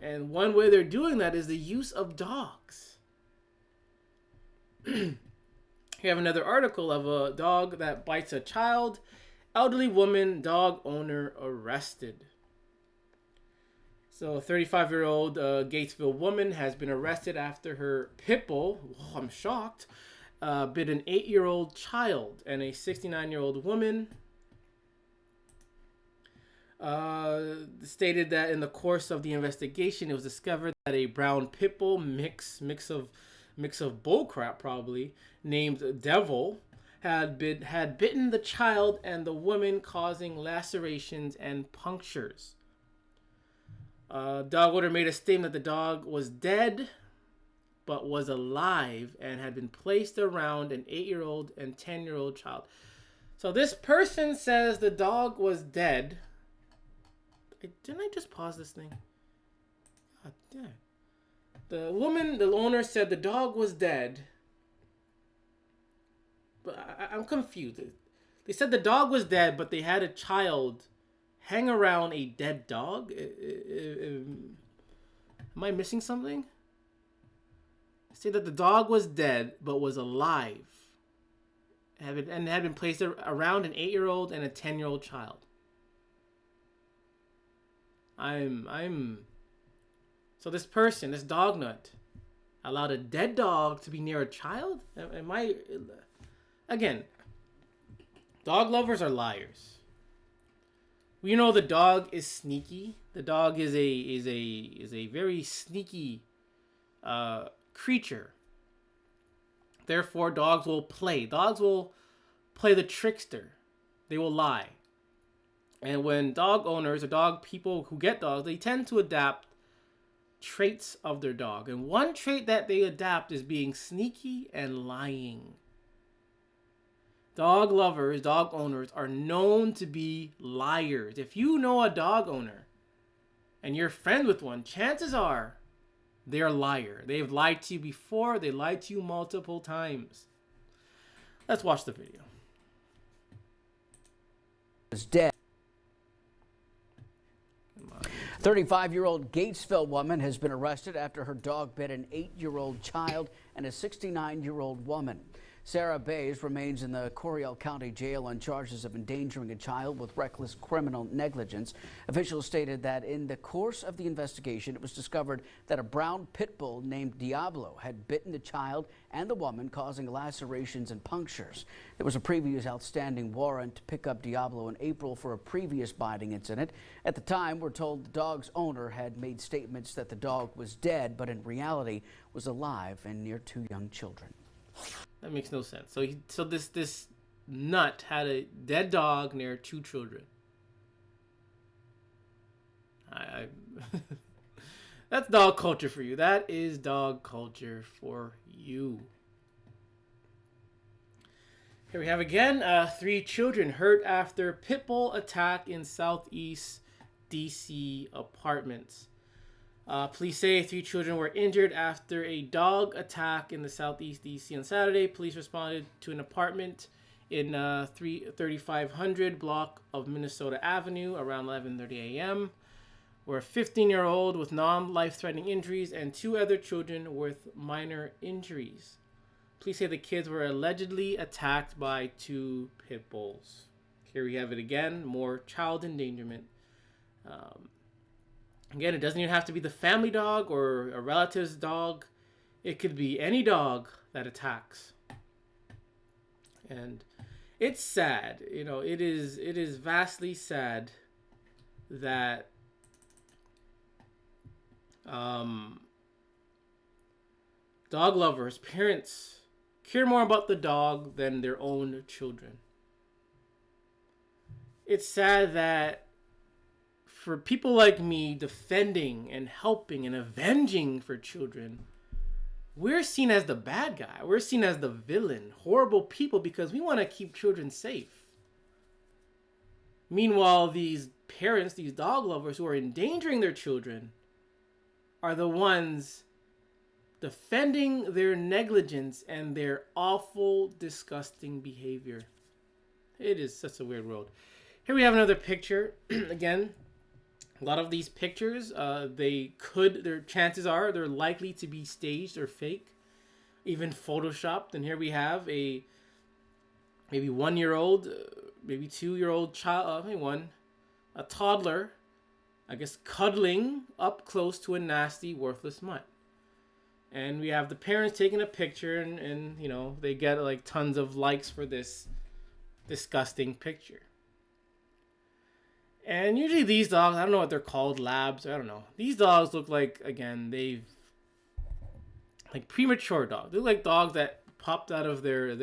and one way they're doing that is the use of dogs. You have another article of a dog that bites a child, elderly woman, dog owner arrested. So a 35-year-old Gatesville woman has been arrested after her pit bull, oh, I'm shocked, bit an 8-year-old child. And a 69-year-old woman stated that in the course of the investigation, it was discovered that a brown pit bull mix of bullcrap probably named Devil had bitten the child and the woman, causing lacerations and punctures. Dog owner made a statement that the dog was dead but was alive and had been placed around an 8-year-old and 10-year-old child. So this person says the dog was dead. Didn't I just pause this thing? God damn. The owner said the dog was dead. But I'm confused. They said the dog was dead, but they had a child hang around a dead dog? Am I missing something? They say that the dog was dead, but was alive. And had been placed around an 8-year-old and a 10-year-old child. So this person, this Dognut, allowed a dead dog to be near a child? Again, dog lovers are liars. We know the dog is sneaky. The dog is a very sneaky creature. Therefore, dogs will play. Dogs will play the trickster. They will lie. And when dog owners or dog people who get dogs, they tend to adapt traits of their dog. And one trait that they adapt is being sneaky and lying. Dog lovers, dog owners are known to be liars. If you know a dog owner and you're friends with one, chances are they're a liar. They've lied to you before. They lied to you multiple times. Let's watch the video. Is dead. 35-year-old Gatesville woman has been arrested after her dog bit an 8-year-old child and a 69-year-old woman. Sarah Bays remains in the Coryell County Jail on charges of endangering a child with reckless criminal negligence. Officials stated that in the course of the investigation, it was discovered that a brown pit bull named Diablo had bitten the child and the woman, causing lacerations and punctures. There was a previous outstanding warrant to pick up Diablo in April for a previous biting incident. At the time, we're told the dog's owner had made statements that the dog was dead, but in reality was alive and near 2 young children. That makes no sense. So this nut had a dead dog near 2 children. That's dog culture for you. That is dog culture for you. Here we have again 3 children hurt after pit bull attack in Southeast DC apartments. Police say 3 children were injured after a dog attack in the Southeast DC on Saturday. Police responded to an apartment in 3500 block of Minnesota Avenue around 11:30 a.m. where a 15-year-old with non-life-threatening injuries and 2 other children with minor injuries. Police say the kids were allegedly attacked by 2 pit bulls. Here we have it again, more child endangerment. Again, it doesn't even have to be the family dog or a relative's dog. It could be any dog that attacks. And it's sad. You know, it is vastly sad that dog lovers, parents, care more about the dog than their own children. It's sad that for people like me defending and helping and avenging for children, we're seen as the bad guy. We're seen as the villain, horrible people, because we want to keep children safe. Meanwhile, these parents, these dog lovers who are endangering their children are the ones defending their negligence and their awful, disgusting behavior. It is such a weird world. Here we have another picture. Again, a lot of these pictures, their chances are they're likely to be staged or fake, even photoshopped. And here we have a maybe 1-year-old, maybe 2-year-old child, a toddler I guess, cuddling up close to a nasty, worthless mutt. And we have the parents taking a picture, and you know, they get like tons of likes for this disgusting picture. And usually these dogs, I don't know what they're called, labs, I don't know. These dogs look like, again, like premature dogs. They look like dogs that popped out of their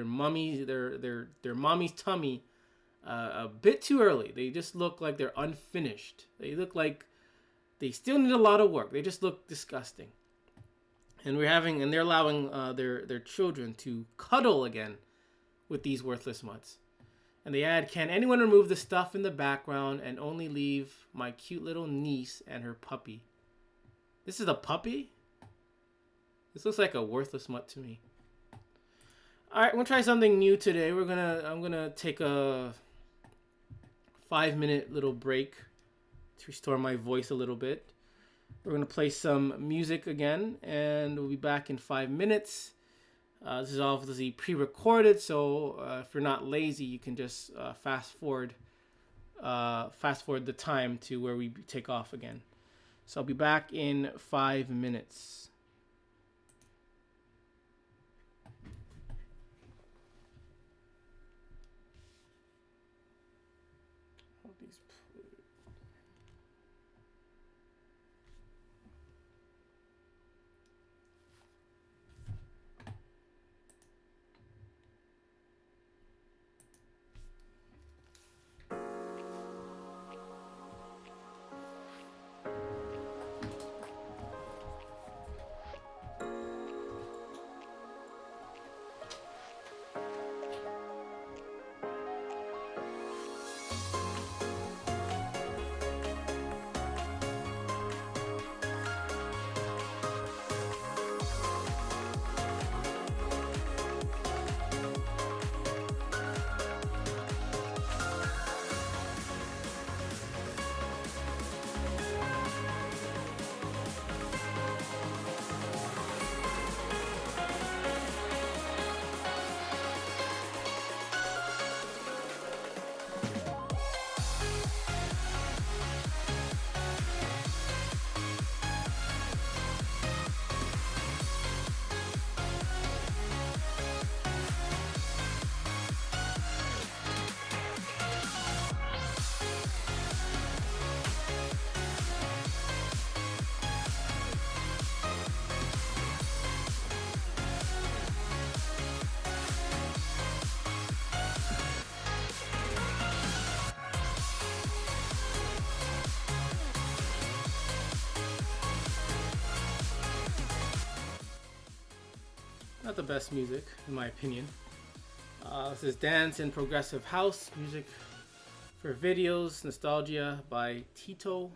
mummy, their mommy's tummy a bit too early. They just look like they're unfinished. They look like they still need a lot of work. They just look disgusting. And they're allowing their children to cuddle again with these worthless mutts. And they add, "Can anyone remove the stuff in the background and only leave my cute little niece and her puppy?" This is a puppy? This looks like a worthless mutt to me. All right, we're gonna try something new today. I'm gonna take a 5-minute little break to restore my voice a little bit. We're gonna play some music again, and we'll be back in 5 minutes. This is obviously pre-recorded, so if you're not lazy, you can just fast forward the time to where we take off again. So I'll be back in 5 minutes. Not the best music, in my opinion. This is dance and progressive house music for videos, nostalgia by Tito.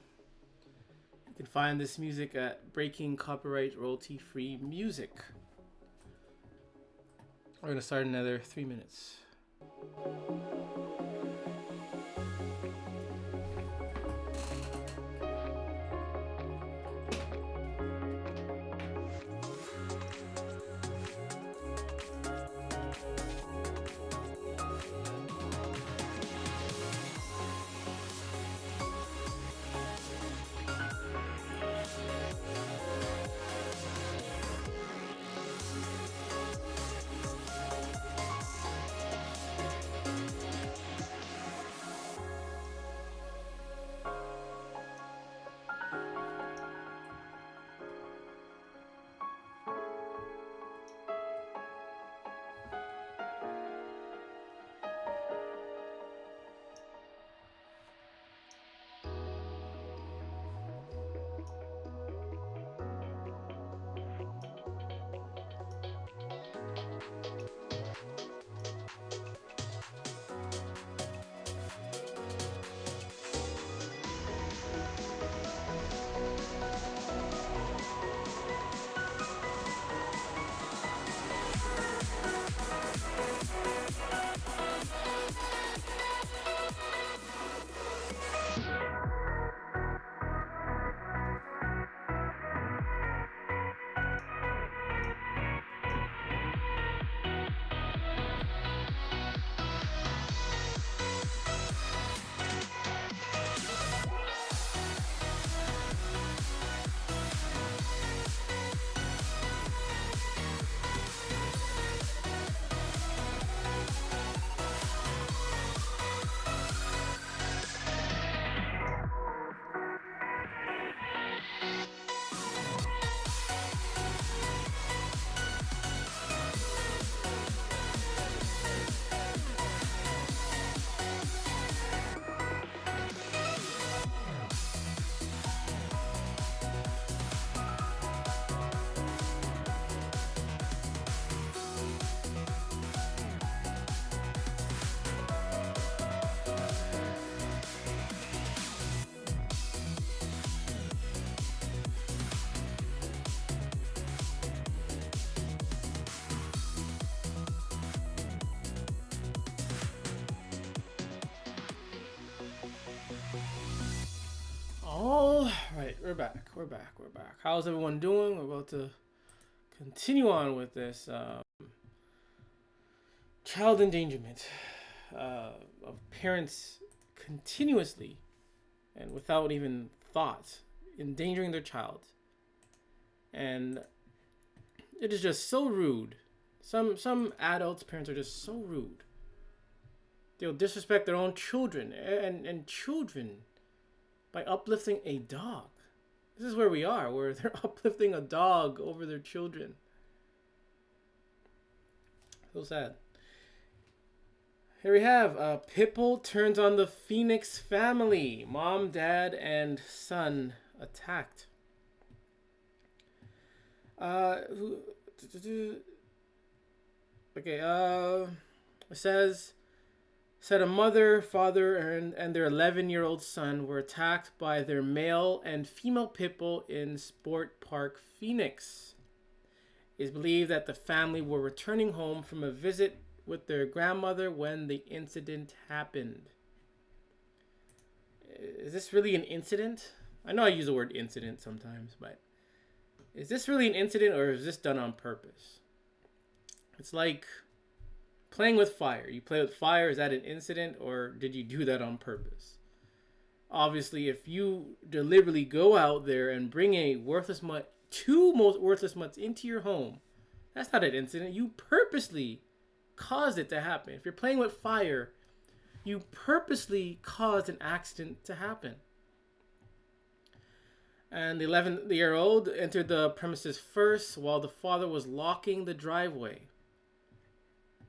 You can find this music at Breaking Copyright Royalty Free Music. We're gonna start another 3 minutes. We're back. We're back. We're back. How's everyone doing? We're about to continue on with this child endangerment of parents continuously and without even thought endangering their child. And it is just so rude. Some adults, parents are just so rude. They'll disrespect their own children and children by uplifting a dog. This is where we are, where they're uplifting a dog over their children. So sad. Here we have Pitbull turns on the Phoenix family. Mom, dad, and son attacked. It said a mother, father, and their 11-year-old son were attacked by their male and female pit bull in Sport Park, Phoenix. It is believed that the family were returning home from a visit with their grandmother when the incident happened. Is this really an incident? I know I use the word incident sometimes, but is this really an incident, or is this done on purpose? It's like playing with fire. You play with fire, is that an incident, or did you do that on purpose? Obviously, if you deliberately go out there and bring a worthless mutt, two most worthless mutts into your home, that's not an incident. You purposely caused it to happen. If you're playing with fire, you purposely caused an accident to happen. And the 11-year-old entered the premises first while the father was locking the driveway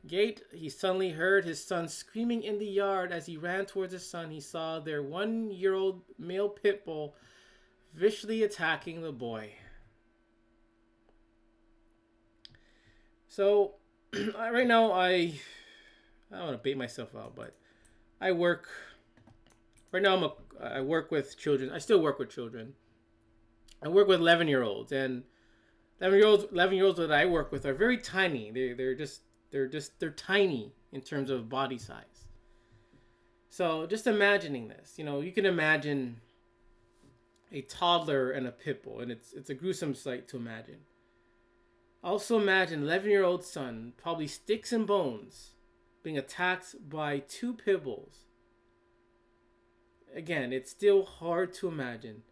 gate. He suddenly heard his son screaming in the yard. As he ran towards his son, he saw their 1-year-old male pit bull viciously attacking the boy. So, right now, I don't want to bait myself out, but I work. Right now, I work with children. I still work with children. I work with 11-year-olds, and 11-year-olds that I work with are very tiny. They're tiny in terms of body size. So just imagining this, you can imagine a toddler and a pit bull, and it's a gruesome sight to imagine. Also imagine 11-year-old son, probably sticks and bones, being attacked by two pit bulls. Again, it's still hard to imagine,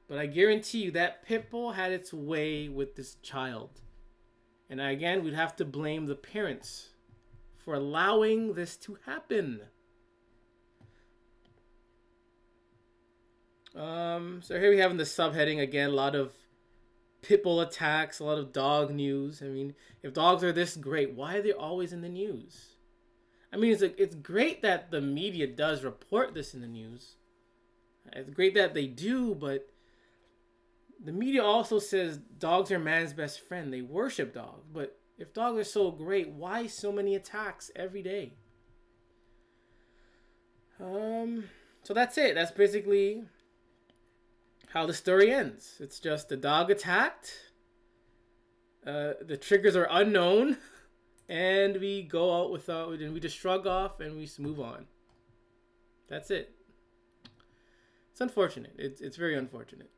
but I guarantee you that pit bull had its way with this child. And again, we'd have to blame the parents for allowing this to happen. So here we have in the subheading, again, a lot of pit bull attacks, a lot of dog news. I mean, if dogs are this great, why are they always in the news? I mean, it's great that the media does report this in the news. It's great that they do, but the media also says dogs are man's best friend. They worship dogs. But if dogs are so great, why so many attacks every day? So that's it. That's basically how the story ends. It's just the dog attacked. The triggers are unknown. And we go out without, and we just shrug off and we move on. That's it. It's unfortunate. It's very unfortunate.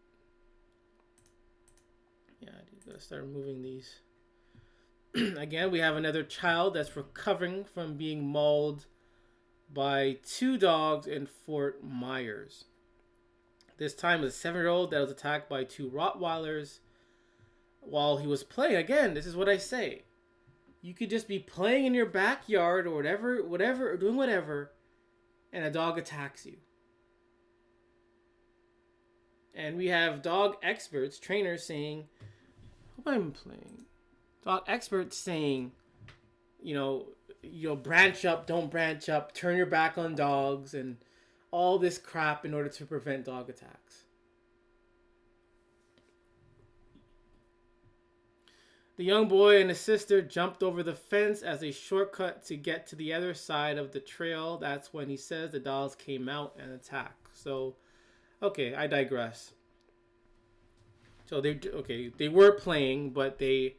Yeah, I gotta start removing these. Again, we have another child that's recovering from being mauled by two dogs in Fort Myers. This time, a 7-year-old that was attacked by two Rottweilers while he was playing. Again, this is what I say. You could just be playing in your backyard or whatever, or doing whatever, and a dog attacks you. And we have dog experts, trainers saying, what am I playing? Dog experts saying, branch up, don't branch up, turn your back on dogs, and all this crap in order to prevent dog attacks. The young boy and his sister jumped over the fence as a shortcut to get to the other side of the trail. That's when he says the dogs came out and attacked. So, okay, I digress. So they were playing, but they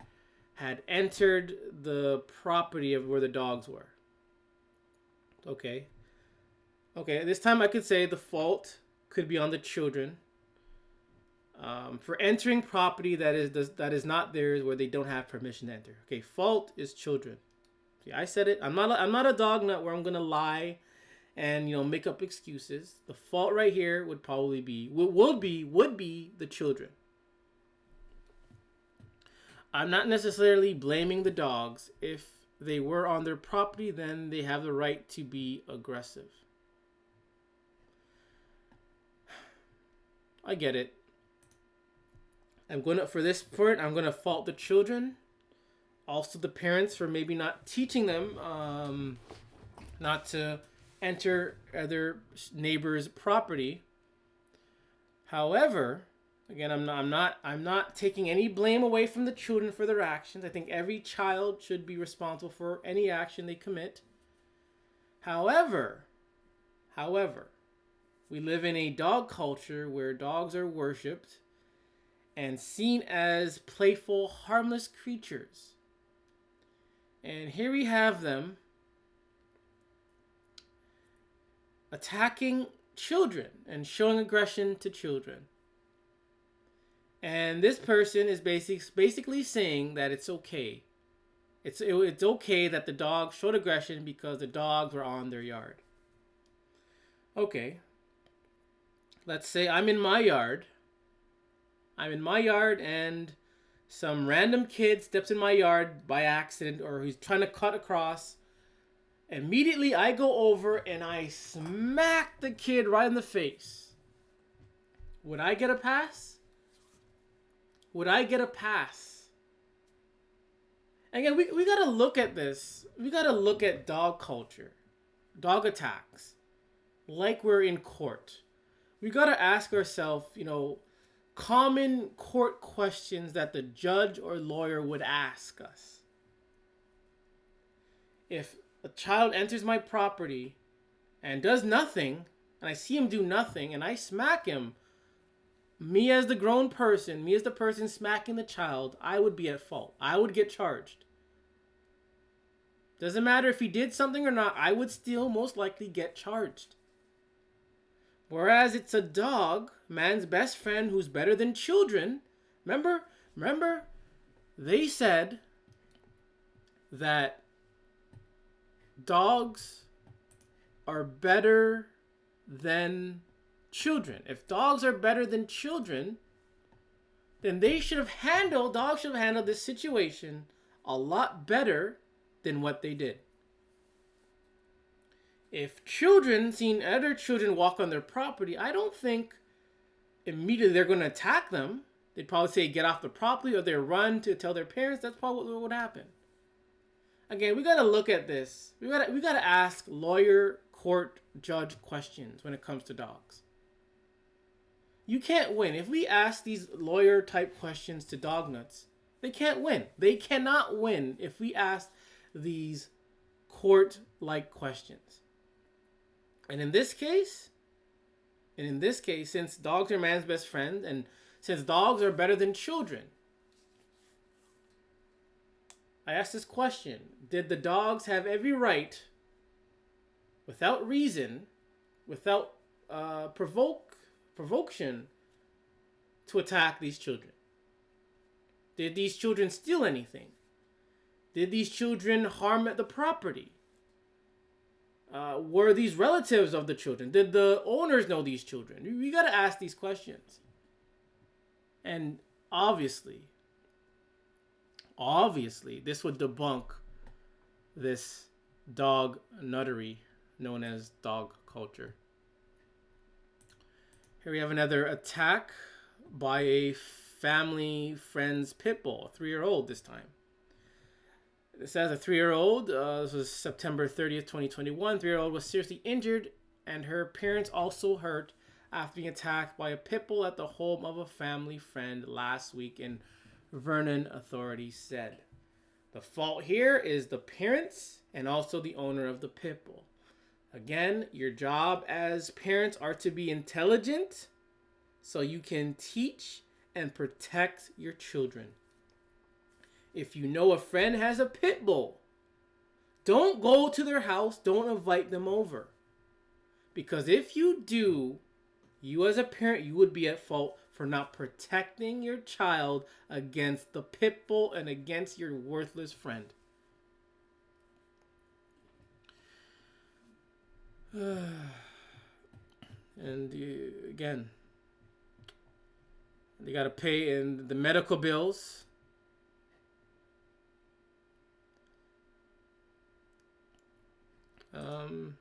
had entered the property of where the dogs were. Okay, this time I could say the fault could be on the children. for entering property that is not theirs where they don't have permission to enter. Okay, fault is children. See, I said it. I'm not a dog nut where I'm gonna lie and make up excuses. The fault right here would probably be would be the children. I'm not necessarily blaming the dogs. If they were on their property, then they have the right to be aggressive. I get it. I'm gonna fault the children, also the parents for maybe not teaching them not to enter other neighbors' property. However, again, I'm not taking any blame away from the children for their actions. I think every child should be responsible for any action they commit. However, we live in a dog culture where dogs are worshipped and seen as playful, harmless creatures. And here we have them attacking children and showing aggression to children. And this person is basically saying that it's okay. It's okay that the dog showed aggression because the dogs were on their yard. Okay. Let's say I'm in my yard and some random kid steps in my yard by accident, or he's trying to cut across. Immediately I go over and I smack the kid right in the face. Would I get a pass? Again, we gotta look at this. We gotta look at dog culture, dog attacks, like we're in court. We gotta ask ourselves, common court questions that the judge or lawyer would ask us. If a child enters my property and does nothing, and I see him do nothing, and I smack him, me as the grown person, me as the person smacking the child, I would be at fault. I would get charged. Doesn't matter if he did something or not, I would still most likely get charged. Whereas it's a dog, man's best friend, who's better than children. Remember, they said that dogs are better than children. If dogs are better than children, then dogs should have handled this situation a lot better than what they did. If children seen other children walk on their property, I don't think immediately they're going to attack them. They'd probably say get off the property, or they'd run to tell their parents. That's probably what would happen. Again, we got to look at this. We got to ask lawyer, court, judge questions when it comes to dogs. You can't win. If we ask these lawyer type questions to Dognuts, they can't win. They cannot win if we ask these court like questions. And in this case, since dogs are man's best friend, and since dogs are better than children, I asked this question: did the dogs have every right, without reason, without provocation, to attack these children? Did these children steal anything? Did these children harm the property? Were these relatives of the children? Did the owners know these children? We got to ask these questions. And obviously, this would debunk this dog nuttery known as dog culture. Here we have another attack by a family friend's pit bull, a 3-year-old this time. It says a 3-year-old, this was September 30th, 2021. 3-year-old was seriously injured, and her parents also hurt after being attacked by a pit bull at the home of a family friend last week in Vernon, authorities said. The fault here is the parents and also the owner of the pit bull. Again, your job as parents are to be intelligent so you can teach and protect your children. If you know a friend has a pit bull, don't go to their house, don't invite them over. Because if you do, you as a parent, you would be at fault for not protecting your child against the pit bull and against your worthless friend. And again, they got to pay in the medical bills. And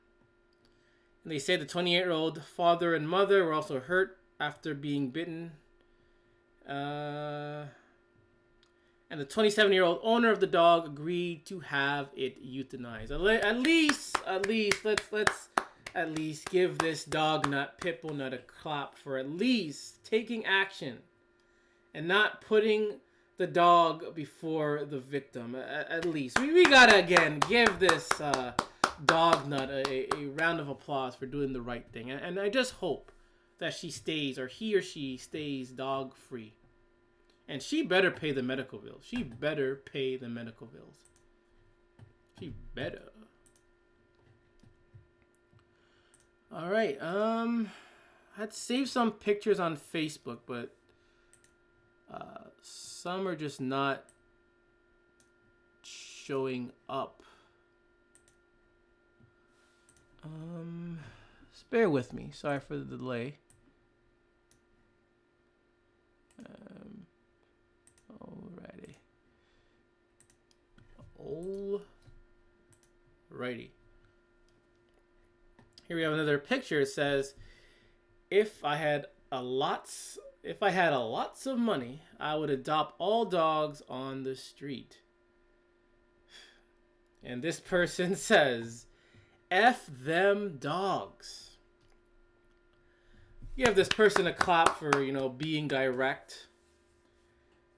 they say the 28-year-old father and mother were also hurt after being bitten. And the 27-year-old owner of the dog agreed to have it euthanized. At least let's at least give this Dognut, Pitbull Nut a clap for at least taking action and not putting the dog before the victim. At least we gotta again give this Dognut a round of applause for doing the right thing. And I just hope that she stays, or he or she stays, dog free. And she better pay the medical bills. She better pay the medical bills. She better. All right. I'd save some pictures on Facebook, but some are just not showing up. Just bear with me. Sorry for the delay. Alrighty. Here we have another picture. It says, if I had a lots of money, I would adopt all dogs on the street. And this person says, F them dogs. You have this person a clap for, being direct.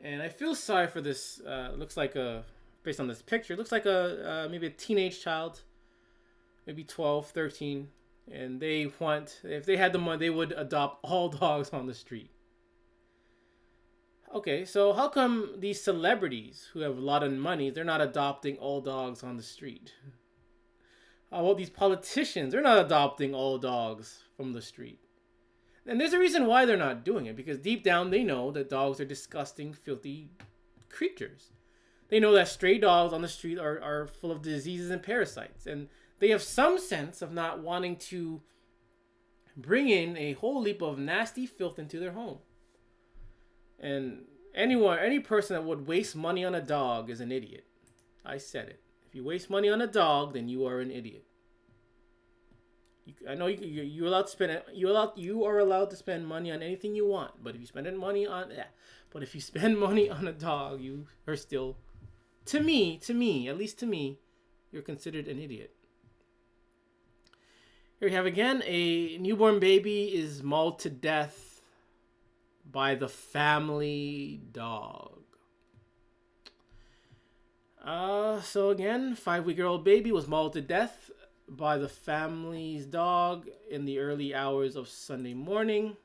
And I feel sorry for this, looks like based on this picture, looks like maybe a teenage child, maybe 12, 13. And if they had the money, they would adopt all dogs on the street. Okay, so how come these celebrities who have a lot of money, they're not adopting all dogs on the street? How about these politicians? They're not adopting all dogs from the street. And there's a reason why they're not doing it, because deep down they know that dogs are disgusting, filthy creatures. They know that stray dogs on the street are full of diseases and parasites. And they have some sense of not wanting to bring in a whole heap of nasty filth into their home. And any person that would waste money on a dog is an idiot. I said it. If you waste money on a dog, then you are an idiot. I know you're allowed to spend it. You are allowed to spend money on anything you want. But if you spend money on a dog, you are still, to me, at least to me, you're considered an idiot. Here we have again, a newborn baby is mauled to death by the family dog. So again, 5-week-old baby was mauled to death by the family's dog in the early hours of Sunday morning.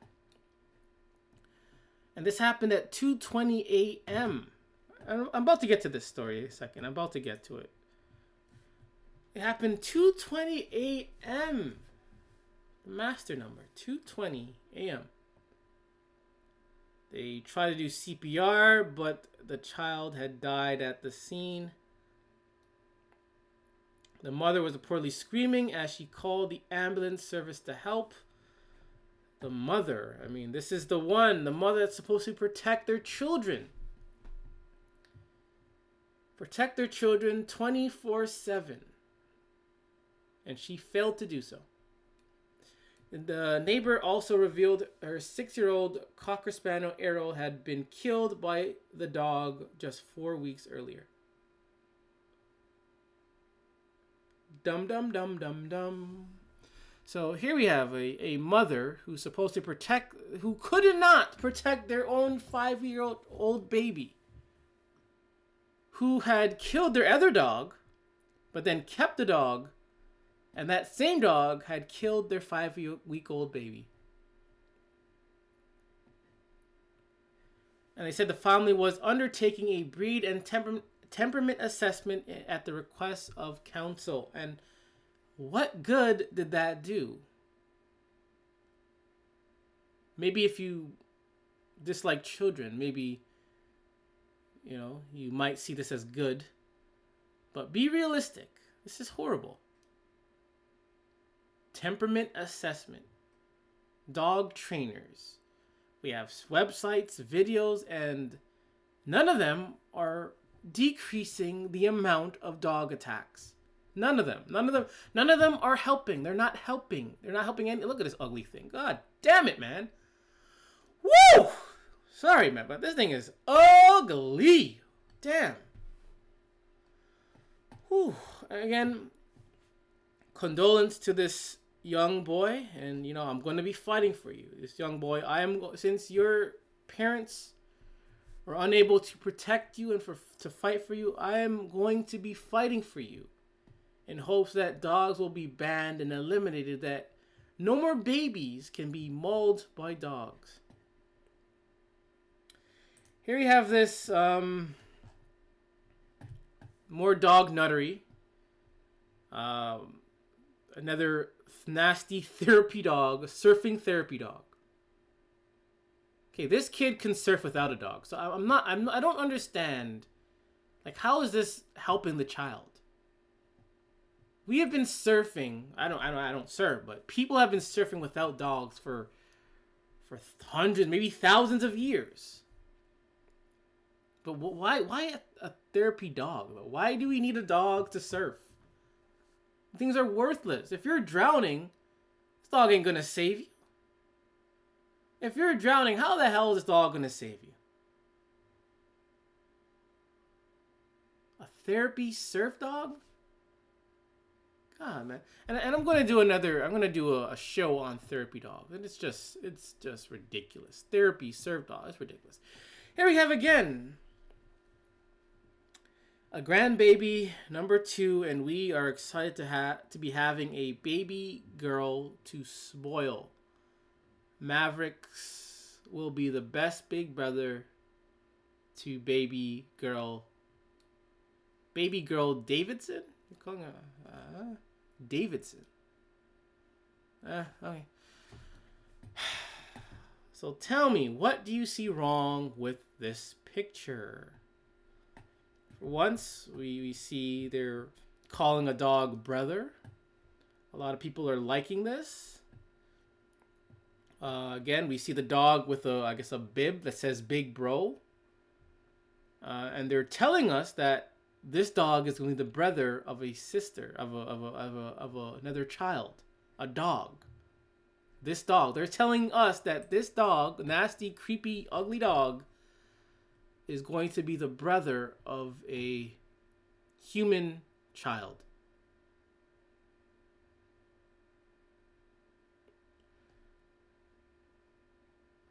And this happened at 2:20 a.m. I'm about to get to this story in a second. I'm about to get to it. It happened 2:20 a.m. Master number, 2:20 a.m. They tried to do CPR, but the child had died at the scene. The mother was reportedly screaming as she called the ambulance service to help. The mother, this is the mother that's supposed to protect their children. Protect their children 24/7. And she failed to do so. The neighbor also revealed her 6-year-old Cocker Spaniel Errol had been killed by the dog just 4 weeks earlier. Dum dum dum dum dum. So here we have a mother who's supposed to who could not protect their own 5-year-old baby, who had killed their other dog, but then kept the dog. And that same dog had killed their 5-week-old baby. And they said the family was undertaking a breed and temperament assessment at the request of counsel. And what good did that do? Maybe if you dislike children, maybe, you know, you might see this as good. But be realistic. This is horrible. Temperament assessment. Dog trainers. We have websites, videos, and none of them are decreasing the amount of dog attacks. None of them. None of them are helping. They're not helping. They're not helping any. Look at this ugly thing. God damn it, man. Woo! Sorry, man, but this thing is ugly. Damn. Whew. Again, condolence to this young boy, and you know, I'm going to be fighting for you. This young boy, since your parents were unable to protect you and to fight for you, I am going to be fighting for you in hopes that dogs will be banned and eliminated, that no more babies can be mauled by dogs. Here you have this more dog nuttery. Another nasty therapy dog, a surfing therapy dog. Okay, this kid can surf without a dog. So I don't understand. Like, how is this helping the child? We have been surfing. I don't surf, but people have been surfing without dogs for hundreds, maybe thousands of years. But why a therapy dog? Why do we need a dog to surf? Things are worthless. If you're drowning, this dog ain't gonna save you. If you're drowning, how the hell is this dog gonna save you? A therapy surf dog? God, man. And I'm gonna do a show on therapy dogs, and it's just ridiculous. Therapy surf dog, it's ridiculous. Here we have again a grandbaby number 2, and we are excited to be having a baby girl to spoil. Mavericks will be the best big brother to baby girl Davidson. You're calling her Davidson. Okay. So tell me, what do you see wrong with this picture? Once we see they're calling a dog brother. A lot of people are liking this. Again, we see the dog with a bib that says Big Bro. And they're telling us that this dog is going to be the brother of a sister, of another child, a dog. This dog. They're telling us that this dog, nasty, creepy, ugly dog, is going to be the brother of a human child.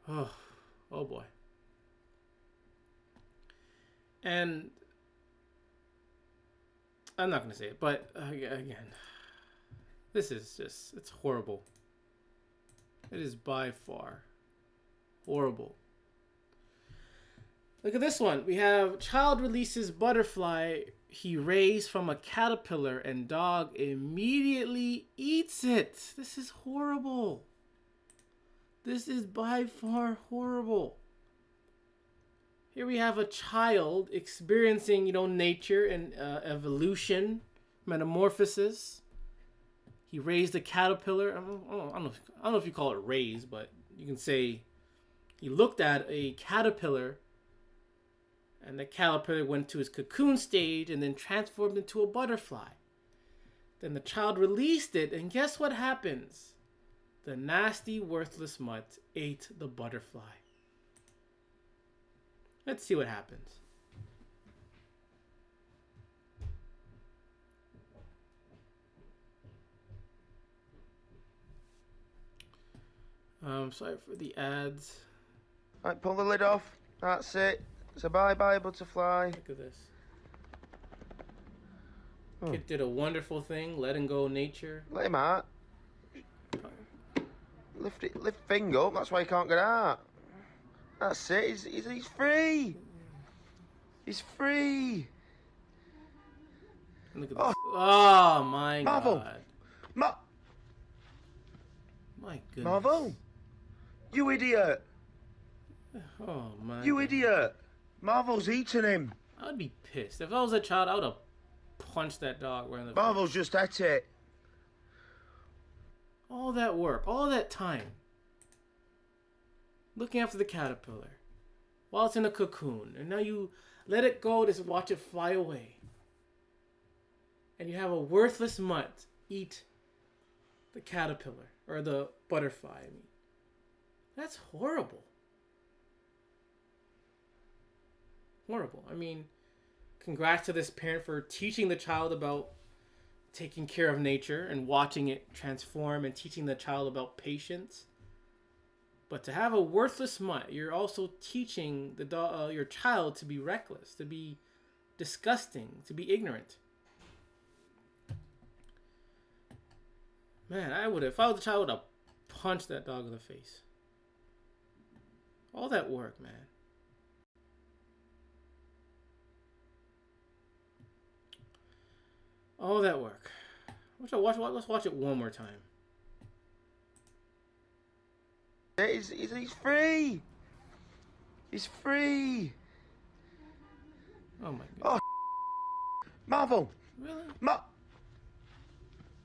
Oh boy. And I'm not going to say it, but again, this is it's horrible. It is by far horrible. Look at this one. We have child releases butterfly he raised from a caterpillar, and dog immediately eats it. This is horrible. This is by far horrible. Here we have a child experiencing, nature and evolution, metamorphosis. He raised a caterpillar. I don't know if you call it raise, but you can say he looked at a caterpillar, and the caterpillar went to his cocoon stage and then transformed into a butterfly. Then the child released it, and guess what happens? The nasty, worthless mutt ate the butterfly. Let's see what happens. Sorry for the ads. Right, pull the lid off. That's it. So bye-bye, butterfly. Look at this. Kid did a wonderful thing, letting go nature. Let him out. Lift finger up. That's why he can't get out. That's it. He's free. He's free. Look at this. Oh my Marvel. God. My goodness. Marvel. You idiot. Oh my. You God. idiot! Marvel's eating him. I would be pissed. If I was a child, I would have punched that dog right in the face. Marvel's just at it. All that work, all that time. Looking after the caterpillar while it's in a cocoon. And now you let it go, just watch it fly away. And you have a worthless mutt eat the caterpillar. Or the butterfly, I mean. That's horrible. Horrible. I mean, congrats to this parent for teaching the child about taking care of nature and watching it transform and teaching the child about patience. But to have a worthless mutt, you're also teaching your child to be reckless, to be disgusting, to be ignorant. Man, if I was a child, I would have punched that dog in the face. All that work, man. All that work. Let's watch it one more time. He's free. He's free. Oh my god. Oh, Marvel. Really? Why?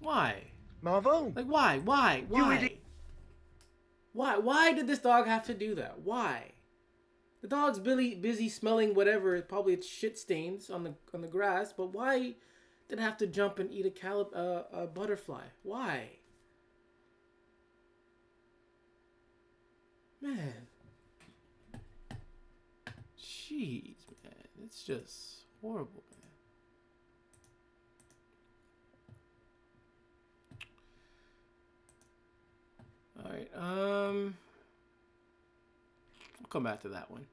Why? Marvel. Like why? You idiot. Why did this dog have to do that? Why? The dog's busy smelling whatever, probably it's shit stains on the grass, but why did it have to jump and eat a butterfly? Why? Man. Jeez, man. It's just horrible, man. Alright, I'll come back to that one.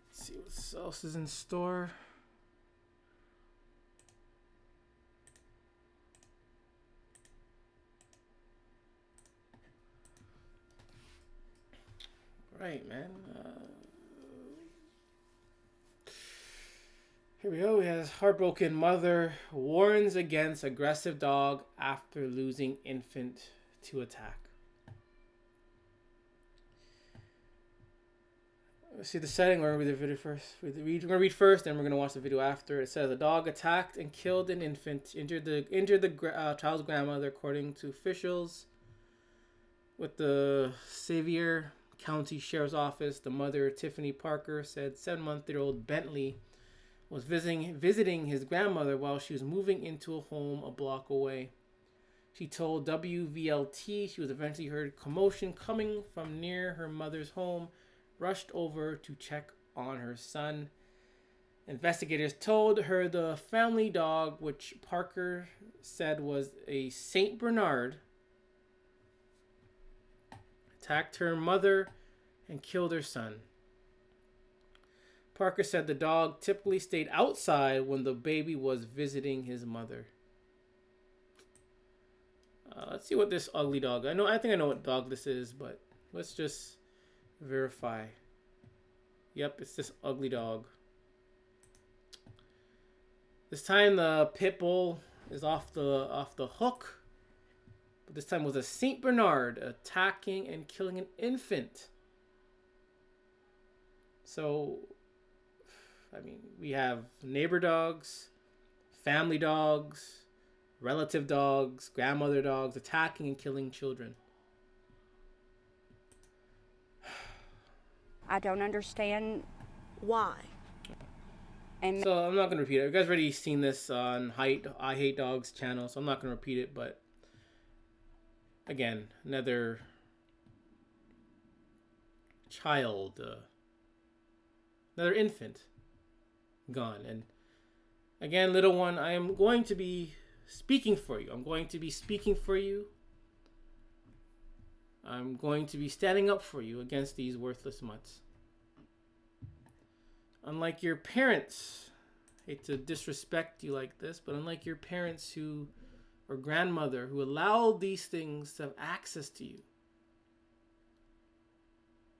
Let's see what else is in store. Right, man. Here we go. We have heartbroken mother warns against aggressive dog after losing infant to attack. Let's see the setting. We're going to read the video first. We're going to read first, then we're going to watch the video after. It says a dog attacked and killed an infant, injured the child's grandmother, according to officials with the Sevier County Sheriff's Office. The mother, Tiffany Parker, said 7-month-old Bentley was visiting his grandmother while she was moving into a home a block away. She told WVLT she was eventually heard commotion coming from near her mother's home, rushed over to check on her son. Investigators told her the family dog, which Parker said was a Saint Bernard, attacked her mother and killed her son. Parker said the dog typically stayed outside when the baby was visiting his mother. Let's see what this ugly dog. I think I know what dog this is, but let's just verify. Yep, it's this ugly dog. This time the pit bull is off the hook. But this time was a Saint Bernard attacking and killing an infant. So, I mean, we have neighbor dogs, family dogs, relative dogs, grandmother dogs attacking and killing children. I don't understand Why? and So I'm not going to repeat it. You guys already seen this on I Hate Dogs channel, so I'm not going to repeat it. But again, another child, another infant gone. And again, little one, I am going to be speaking for you. I'm going to be speaking for you. I'm going to be standing up for you against these worthless mutts. Unlike your parents, hate to disrespect you like this, but unlike your parents or grandmother who allowed these things to have access to you,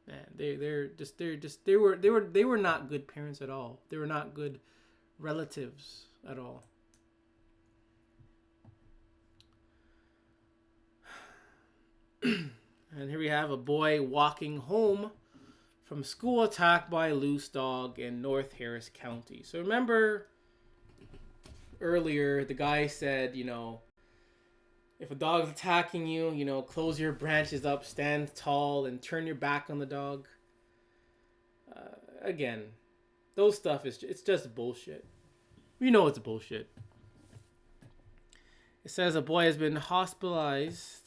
man, they were not good parents at all. They were not good relatives at all. And here we have a boy walking home from school attack by a loose dog in North Harris County. So remember earlier, the guy said, you know, if a dog's attacking you, you know, close your branches up, stand tall, and turn your back on the dog. Again, those stuff it's just bullshit. We know it's bullshit. It says a boy has been hospitalized.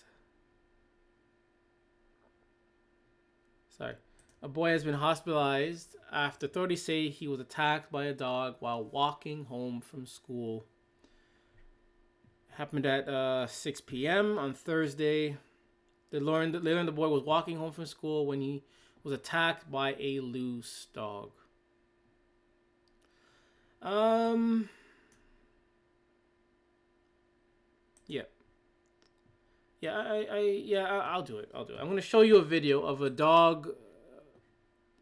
A boy has been hospitalized after authorities say he was attacked by a dog while walking home from school. It happened at 6 p.m. on Thursday. They learned the boy was walking home from school when he was attacked by a loose dog. I'll do it. I'm going to show you a video of a dog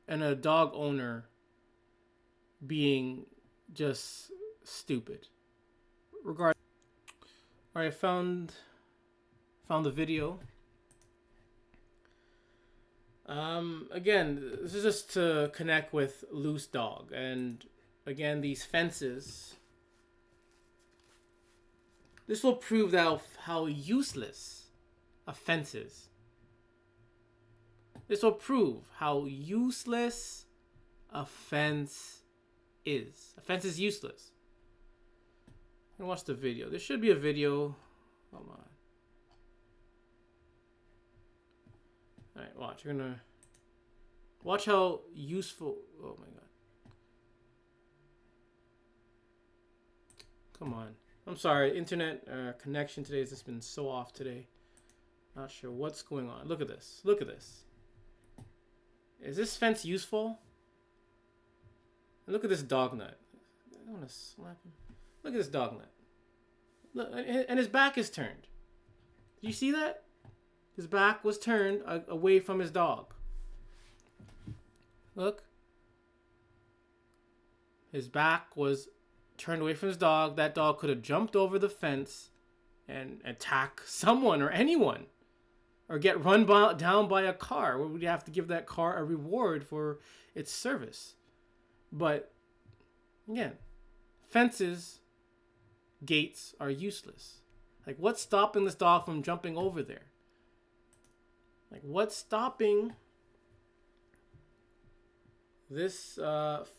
and a dog owner being just stupid. Alright, I found the video. Again, this is just to connect with loose dog, and again, these fences. This will prove how useless a fence is. This will prove how useless a fence is. A fence is useless. And watch the video. There should be a video. Hold on. Alright, watch. You're gonna watch how useful. Oh my god. Come on. I'm sorry. Internet connection today has just been so off today. Not sure what's going on. Look at this. Look at this. Is this fence useful? And look at this Dognut. I want to slap him. Look at this Dognut. Look, and his back is turned. Did you see that? His back was turned away from his dog. Look. His back was turned away from his dog. That dog could have jumped over the fence and attack someone or anyone. Or get run down by a car, where we'd have to give that car a reward for its service. But, again, fences, gates are useless. Like, what's stopping this dog from jumping over there? Like, what's stopping this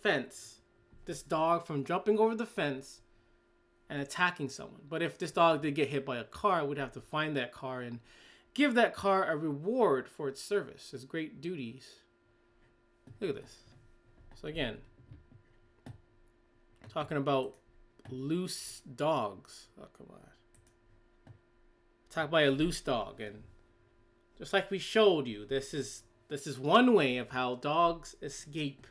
fence, this dog from jumping over the fence and attacking someone? But if this dog did get hit by a car, we'd have to find that car and give that car a reward for its service, its great duties. Look at this. So again, talking about loose dogs. Oh, come on. Attacked by a loose dog, and just like we showed you, this is one way of how dogs escape,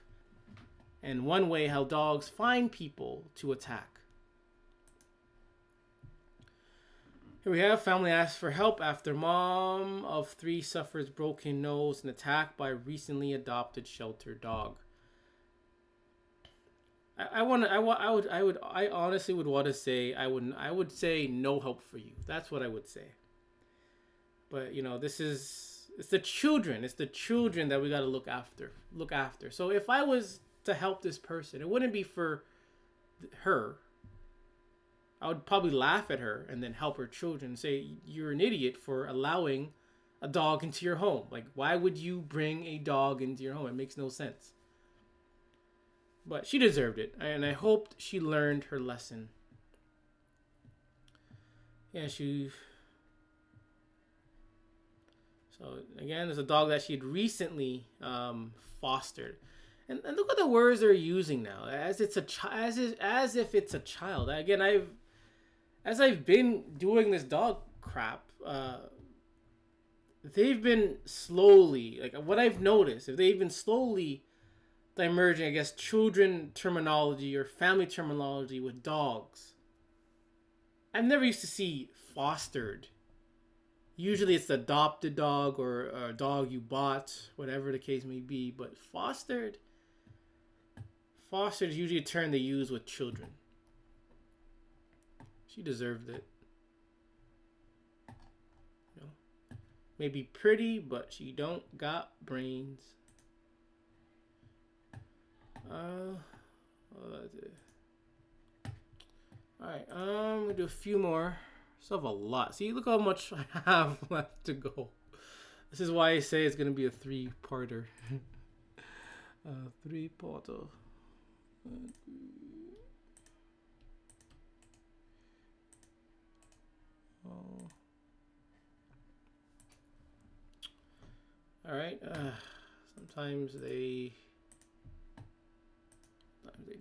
and one way how dogs find people to attack. Here we have family asks for help after mom of 3 suffers broken nose and attacked by recently adopted shelter dog. I honestly would want to say I would say no help for you. That's what I would say. But you know, it's the children that we got to look after. So if I was to help this person, it wouldn't be for her. I would probably laugh at her and then help her children and say, you're an idiot for allowing a dog into your home. Like, why would you bring a dog into your home? It makes no sense. But she deserved it, and I hoped she learned her lesson. Yeah, So, again, there's a dog that she'd recently fostered. And look at the words they're using now, as if it's a child. Again, as I've been doing this dog crap, they've been slowly, like what I've noticed, if they've been slowly diverging, I guess, children terminology or family terminology with dogs. I've never used to see fostered. Usually it's the adopted dog or a dog you bought, whatever the case may be. But fostered is usually a term they use with children. She deserved it. You know, maybe pretty, but she don't got brains. Alright, I'm gonna do a few more. Still have a lot. See, look how much I have left to go. This is why I say it's gonna be a three-parter. Three-parter. Alright, sometimes they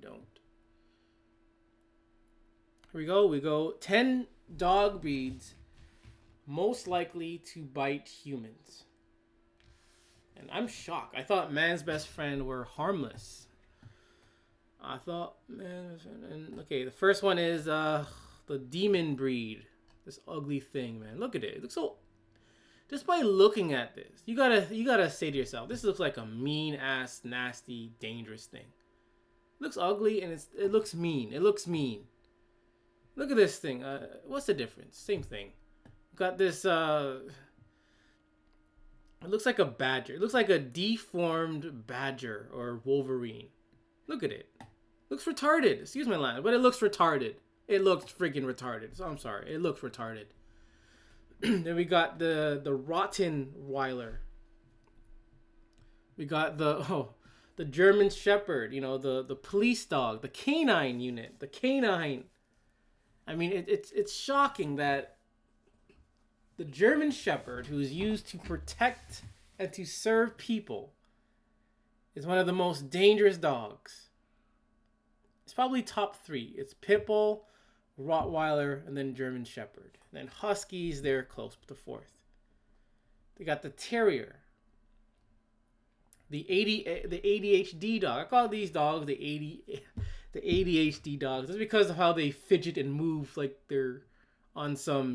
don't. Here we go. 10 dog breeds most likely to bite humans. And I'm shocked. I thought man's best friend were harmless. Okay, the first one is the demon breed. This ugly thing, man. Look at it. It looks so. Just by looking at this, you gotta say to yourself, this looks like a mean ass, nasty, dangerous thing. It looks ugly and it looks mean. It looks mean. Look at this thing. What's the difference? Same thing. Got this. It looks like a badger. It looks like a deformed badger or Wolverine. Look at it. Looks retarded. Excuse my language, but it looks retarded. It looks freaking retarded. So I'm sorry. It looks retarded. Then we got the Rottweiler. We got the German Shepherd. You know, the police dog, the canine unit, the canine. I mean, it's shocking that the German Shepherd, who is used to protect and to serve people, is one of the most dangerous dogs. It's probably top 3. It's Pitbull, Rottweiler, and then German Shepherd. And then Huskies, they're close to 4th. They got the Terrier, the ADHD dog. I call these dogs the ADHD dogs. That's because of how they fidget and move like they're on some,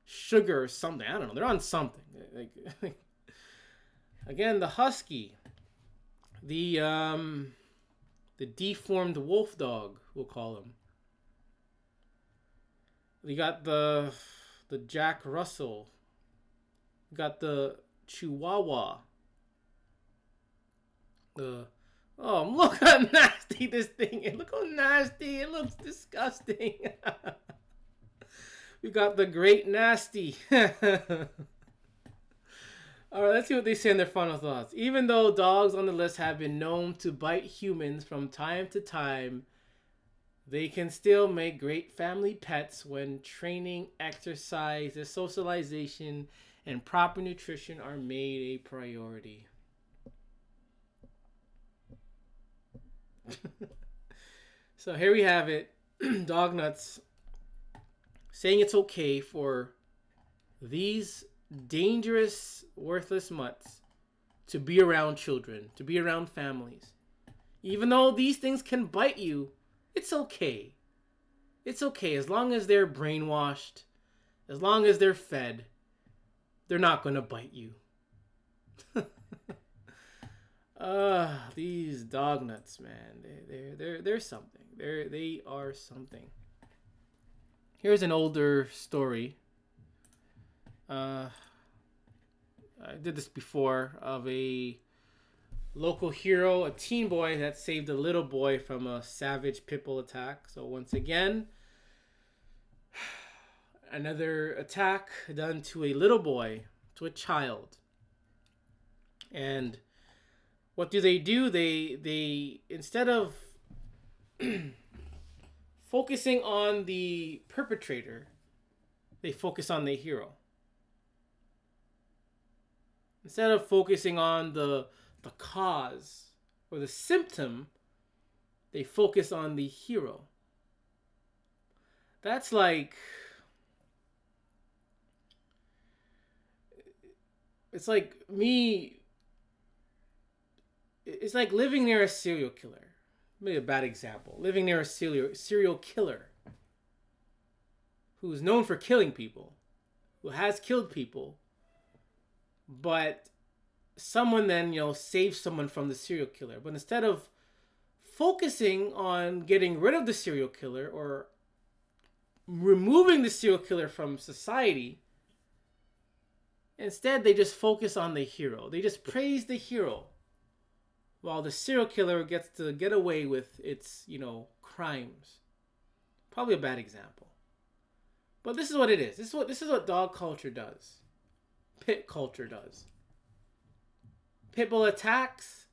sugar or something. I don't know. They're on something. Again, the Husky, the deformed wolf dog, we'll call him. We got the Jack Russell. We got the Chihuahua. Look how nasty this thing is. Look how nasty. It looks disgusting. We got the Great Nasty. Alright, let's see what they say in their final thoughts. Even though dogs on the list have been known to bite humans from time to time, they can still make great family pets when training, exercise, their socialization, and proper nutrition are made a priority. So here we have it. Dognuts saying it's okay for these dangerous, worthless mutts to be around children, to be around families. Even though these things can bite you, it's okay. It's okay as long as they're brainwashed, as long as they're fed, they're not going to bite you. These dog nuts, man. They're something. They are something. Here's an older story. I did this before, of a local hero, a teen boy that saved a little boy from a savage pit bull attack. So once again, another attack done to a little boy, to a child. And what do? They instead of focusing on the perpetrator, they focus on the hero. Instead of focusing on the cause or the symptom, they focus on the hero. That's like, it's like me, it's like living near a serial killer. Maybe a bad example. Living near a serial killer who's known for killing people, who has killed people, but someone then, saves someone from the serial killer. But instead of focusing on getting rid of the serial killer or removing the serial killer from society, instead they just focus on the hero. They just praise the hero while the serial killer gets to get away with its, crimes. Probably a bad example. But this is what it is. This is what dog culture does. Pit culture does. Pitbull attacks,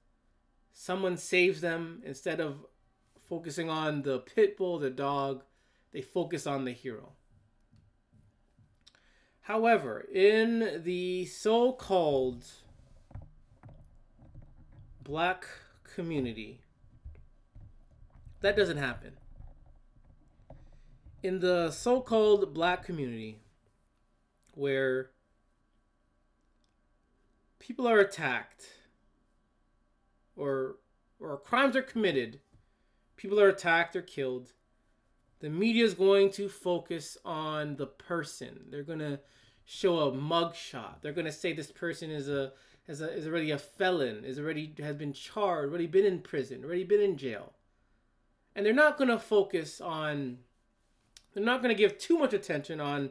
someone saves them. Instead of focusing on the pitbull, the dog, they focus on the hero. However, in the so-called black community, that doesn't happen. In the so-called black community, where people are attacked or crimes are committed, people are attacked or killed, the media is going to focus on the person. They're going to show a mugshot. They're going to say this person is already a felon, has been charged, already been in prison, already been in jail. And they're not going to they're not going to give too much attention on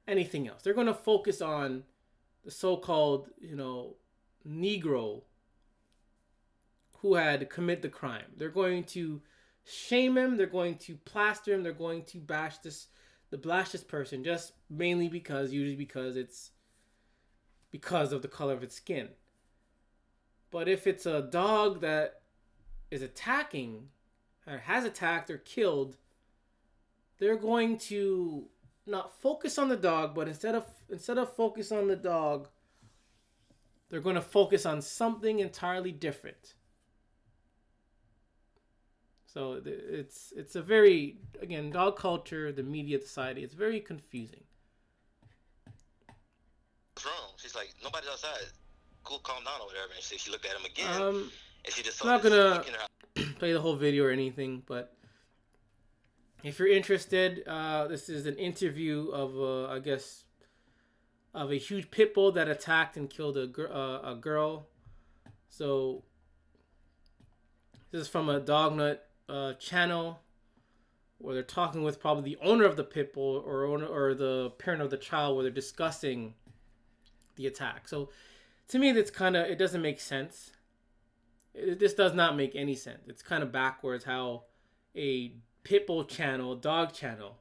anything else. They're going to focus on the so-called, Negro who had committed the crime. They're going to shame him. They're going to plaster him. They're going to bash this person just mainly because it's because of the color of its skin. But if it's a dog that is attacking or has attacked or killed, they're going to not focus on the dog, but instead of focus on the dog, they're going to focus on something entirely different. So it's a very, again, dog culture, the media, society, it's very confusing. What's wrong? She's like, nobody's outside. Cool, calm down or whatever. And she looked at him again, and she just saw I'm not this gonna look in her play the whole video or anything, but if you're interested, this is an interview of, of a huge pit bull that attacked and killed a girl. So this is from a Dognut channel where they're talking with probably the owner of the pit bull or the parent of the child, where they're discussing the attack. So to me, it doesn't make sense. This does not make any sense. It's kind of backwards how a pitbull channel, dog channel,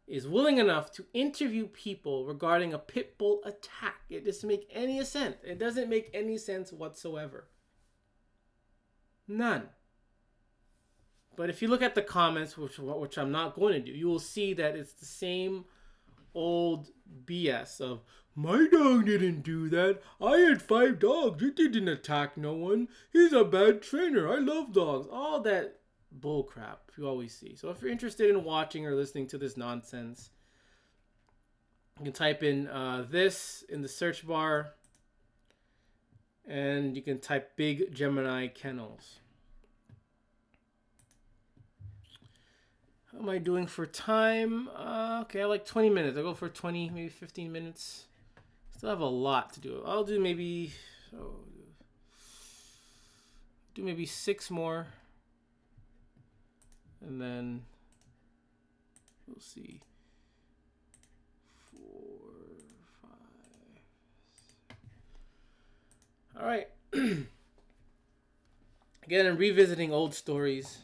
is willing enough to interview people regarding a pitbull attack. It doesn't make any sense. It doesn't make any sense whatsoever. None. But if you look at the comments, which I'm not going to do, you will see that it's the same old BS of, my dog didn't do that. I had 5 dogs. It didn't attack no one. He's a bad trainer. I love dogs. All that bull crap you always see. So if you're interested in watching or listening to this nonsense, you can type in this in the search bar, and you can type Big Gemini Kennels. How am I doing for time? Okay, I like 20 minutes. I'll go for 20, maybe 15 minutes. Still have a lot to do. I'll do maybe 6 more. And then we'll see. 4, 5. All right. Again, I'm revisiting old stories.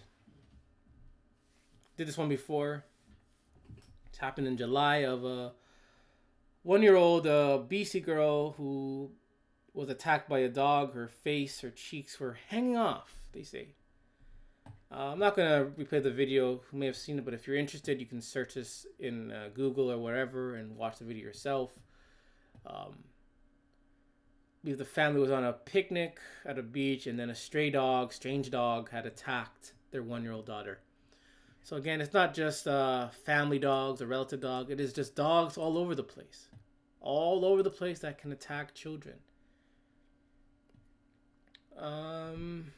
Did this one before. It happened in July of a 1-year-old BC girl who was attacked by a dog. Her face, her cheeks were hanging off, they say. I'm not going to replay the video. You may have seen it, but if you're interested, you can search this in Google or wherever and watch the video yourself. I believe the family was on a picnic at a beach, and then a strange dog, had attacked their 1-year-old daughter. So again, it's not just family dogs or relative dog. It is just dogs all over the place. All over the place that can attack children. And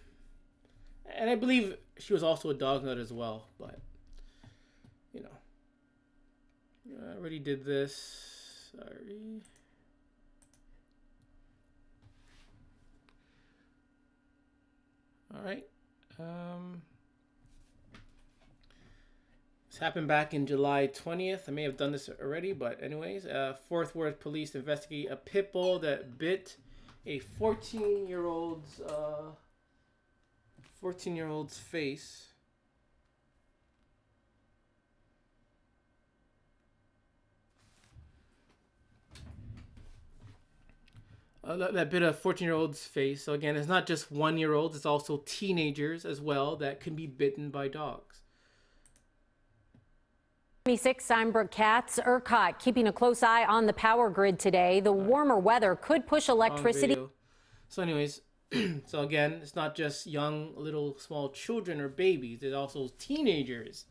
I believe she was also a dog nut as well, but I already did this. Sorry. All right. This happened back in July 20th. I may have done this already, but anyways, Fort Worth police investigate a pit bull that bit a 14-year-old's 14-year-old's face. That bit of 14-year-old's face. So again, it's not just 1-year-olds, it's also teenagers as well that can be bitten by dogs. 26, I'm Brooke Katz. ERCOT keeping a close eye on the power grid today. The warmer weather could push electricity. So anyways, so again, it's not just young, little, small children or babies. There's also teenagers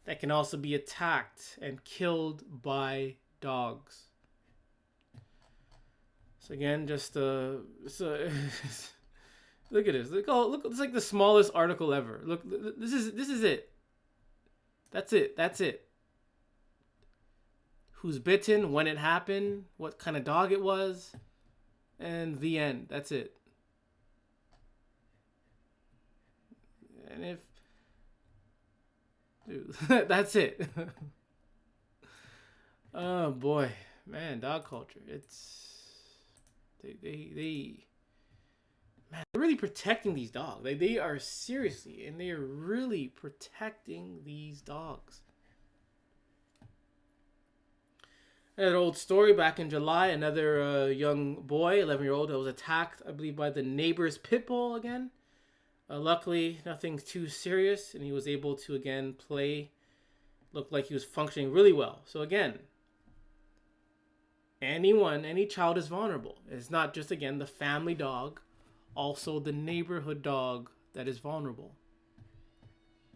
that can also be attacked and killed by dogs. So again, just so look at this. Look, it's like the smallest article ever. Look, this is it. That's it. Who's bitten, when it happened, what kind of dog it was, and the end. That's it. And if dude, that's it. Oh boy, man, dog culture. It's they man, they're really protecting these dogs. Like, they are seriously, and they are really protecting these dogs. An old story back in July, another young boy, 11-year-old, that was attacked, I believe, by the neighbor's pit bull again. Luckily, nothing too serious, and he was able to, again, play. Looked like he was functioning really well. So again, any child is vulnerable. It's not just, again, the family dog, also the neighborhood dog that is vulnerable.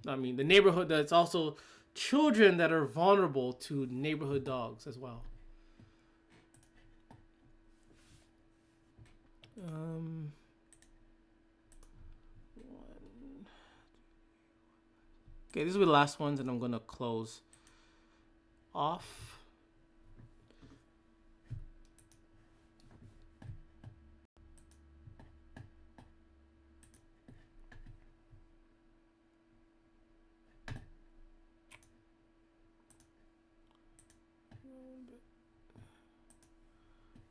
I mean, the neighborhood, that's also children that are vulnerable to neighborhood dogs as well. Okay, these will be the last ones, and I'm gonna close off.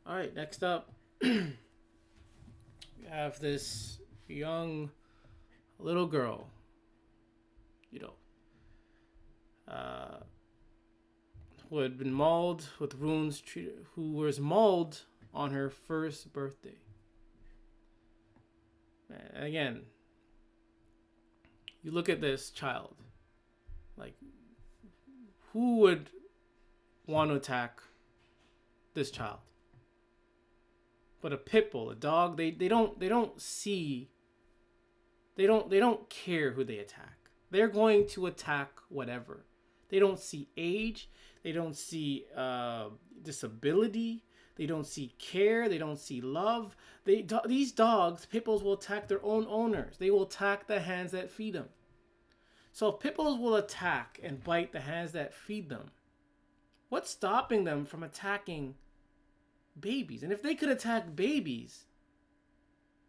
All right, next up, we have this young little girl, who had been mauled with wounds, who was mauled on her first birthday. And again, you look at this child, like, who would want to attack this child? But a pit bull, a dog, they don't care who they attack. They're going to attack whatever. They don't see age. They don't see disability. They don't see care. They don't see love. These dogs, pit bulls, will attack their own owners. They will attack the hands that feed them. So if pit bulls will attack and bite the hands that feed them, what's stopping them from attacking babies? And if they could attack babies,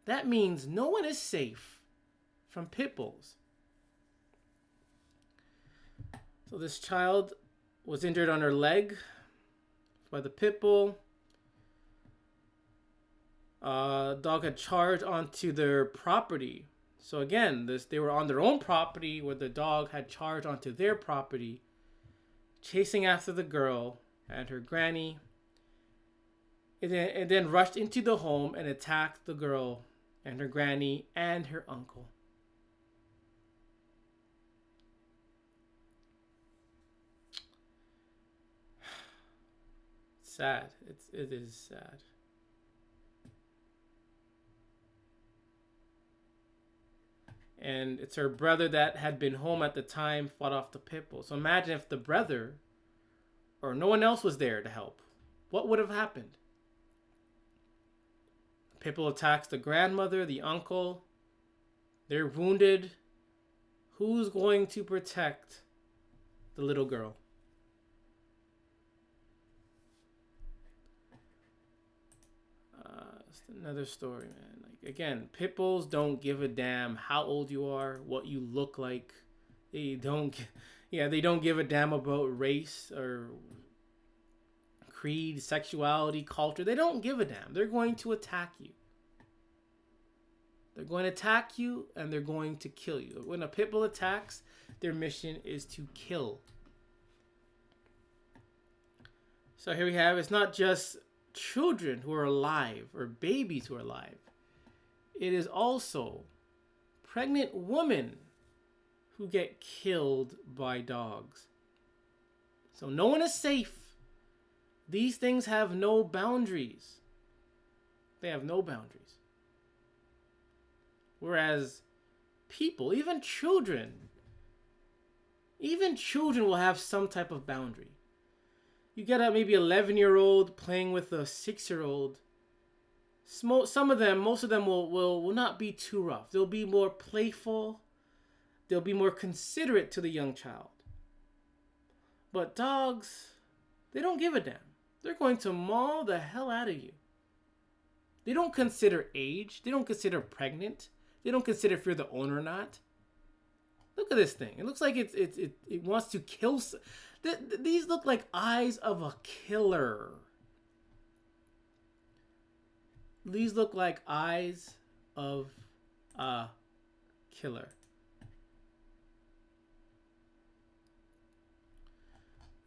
that means no one is safe from pit bulls. So this child was injured on her leg by the pit bull. Dog had charged onto their property. So again, they were on their own property where the dog had charged onto their property, chasing after the girl and her granny. And then rushed into the home and attacked the girl and her granny and her uncle. Sad. It is sad. And it's her brother that had been home at the time fought off the pit bull. So imagine if the brother or no one else was there to help. What would have happened? Pit bull attacks the grandmother, the uncle. They're wounded. Who's going to protect the little girl? Another story, man. Like, again, pit bulls don't give a damn how old you are, what you look like. They don't give a damn about race or creed, sexuality, culture. They don't give a damn. They're going to attack you. They're going to attack you and they're going to kill you. When a pit bull attacks, their mission is to kill. So here we have, it's not just children who are alive or babies who are alive. It is also pregnant women who get killed by dogs. So no one is safe. These things have no boundaries. They have no boundaries. Whereas people, even children will have some type of boundary. You get a maybe 11-year-old playing with a 6-year-old. Most of them will not be too rough. They'll be more playful. They'll be more considerate to the young child. But dogs, they don't give a damn. They're going to maul the hell out of you. They don't consider age. They don't consider pregnant. They don't consider if you're the owner or not. Look at this thing. It looks like it wants to kill. These look like eyes of a killer. These look like eyes of a killer.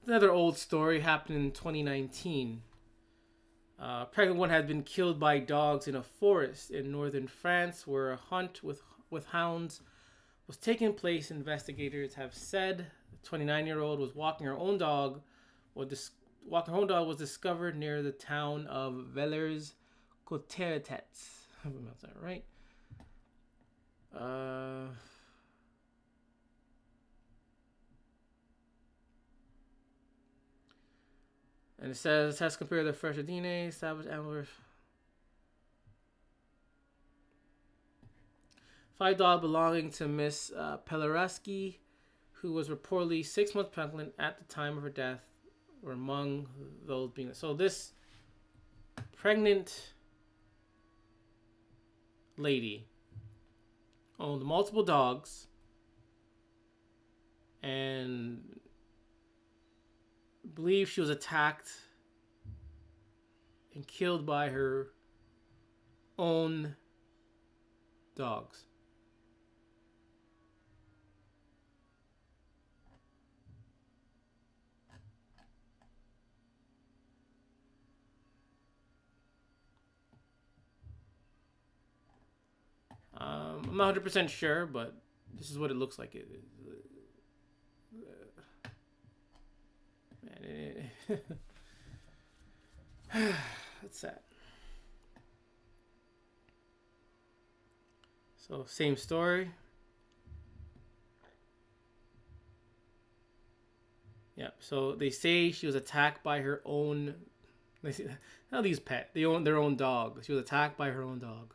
Another old story happened in 2019. A pregnant one had been killed by dogs in a forest in northern France, where a hunt with hounds was taking place. Investigators have said the 29-year-old was walking her own dog. Was discovered near the town of Villers-Cotterêts. I hope that's that right. And it says, has compared the fresher DNA, established animals. 5 dogs belonging to Miss Pelaraski, who was reportedly 6 months pregnant at the time of her death, were among those being. So this pregnant lady owned multiple dogs and believe she was attacked and killed by her own dogs. I'm not 100% sure, but this is what it looks like. That's sad. So, same story. Yep. So they say she was attacked by her own. How these pet? They own their own dog. She was attacked by her own dog.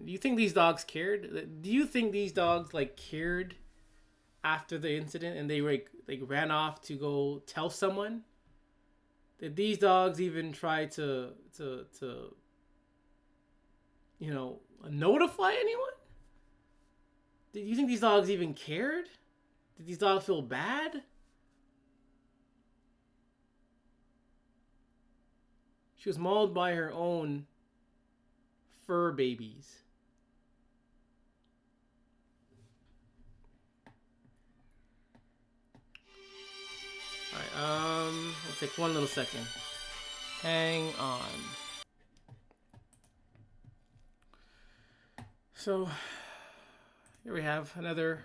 Do you think these dogs cared? Do you think these dogs cared after the incident and they ran off to go tell someone? Did these dogs even try to notify anyone? Did you think these dogs even cared? Did these dogs feel bad? She was mauled by her own fur babies. Alright, let's take one little second. Hang on. So, here we have another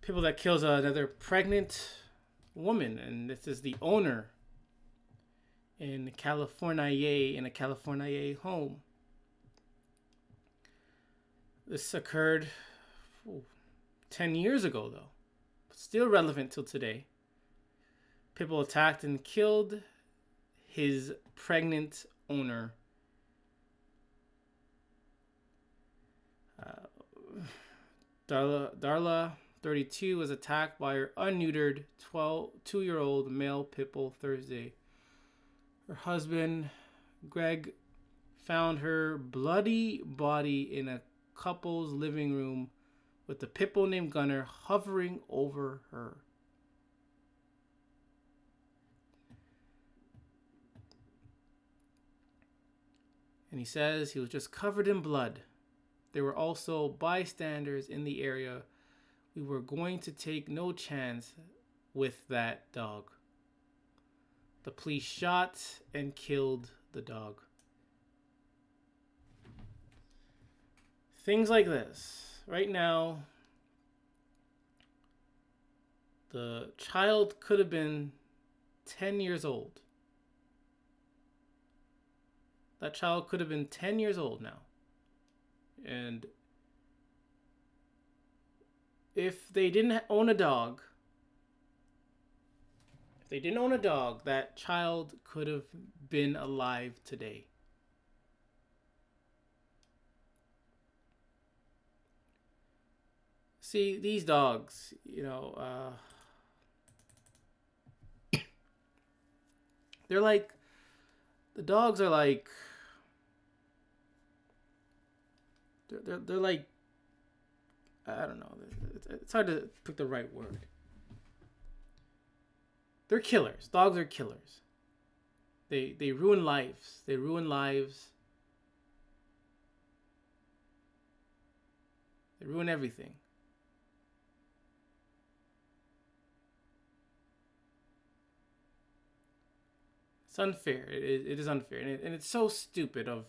people that kills another pregnant woman, and this is the owner in a California home. This occurred 10 years ago, though. But still relevant till today. People attacked and killed his pregnant owner. Darla, 32, was attacked by her unneutered 2-year-old male pit bull Thursday. Her husband, Greg, found her bloody body in a couple's living room with the pit bull named Gunner hovering over her. And he says he was just covered in blood. There were also bystanders in the area. We were going to take no chance with that dog. The police shot and killed the dog. Things like this. Right now, the child could have been 10 years old. That child could have been 10 years old now. And if they didn't own a dog, that child could have been alive today. See, these dogs, they're like, the dogs are like, they're like, I don't know. It's hard to pick the right word. They're killers. Dogs are killers. They ruin lives. They ruin lives. They ruin everything. It's unfair. It is unfair. And it's so stupid of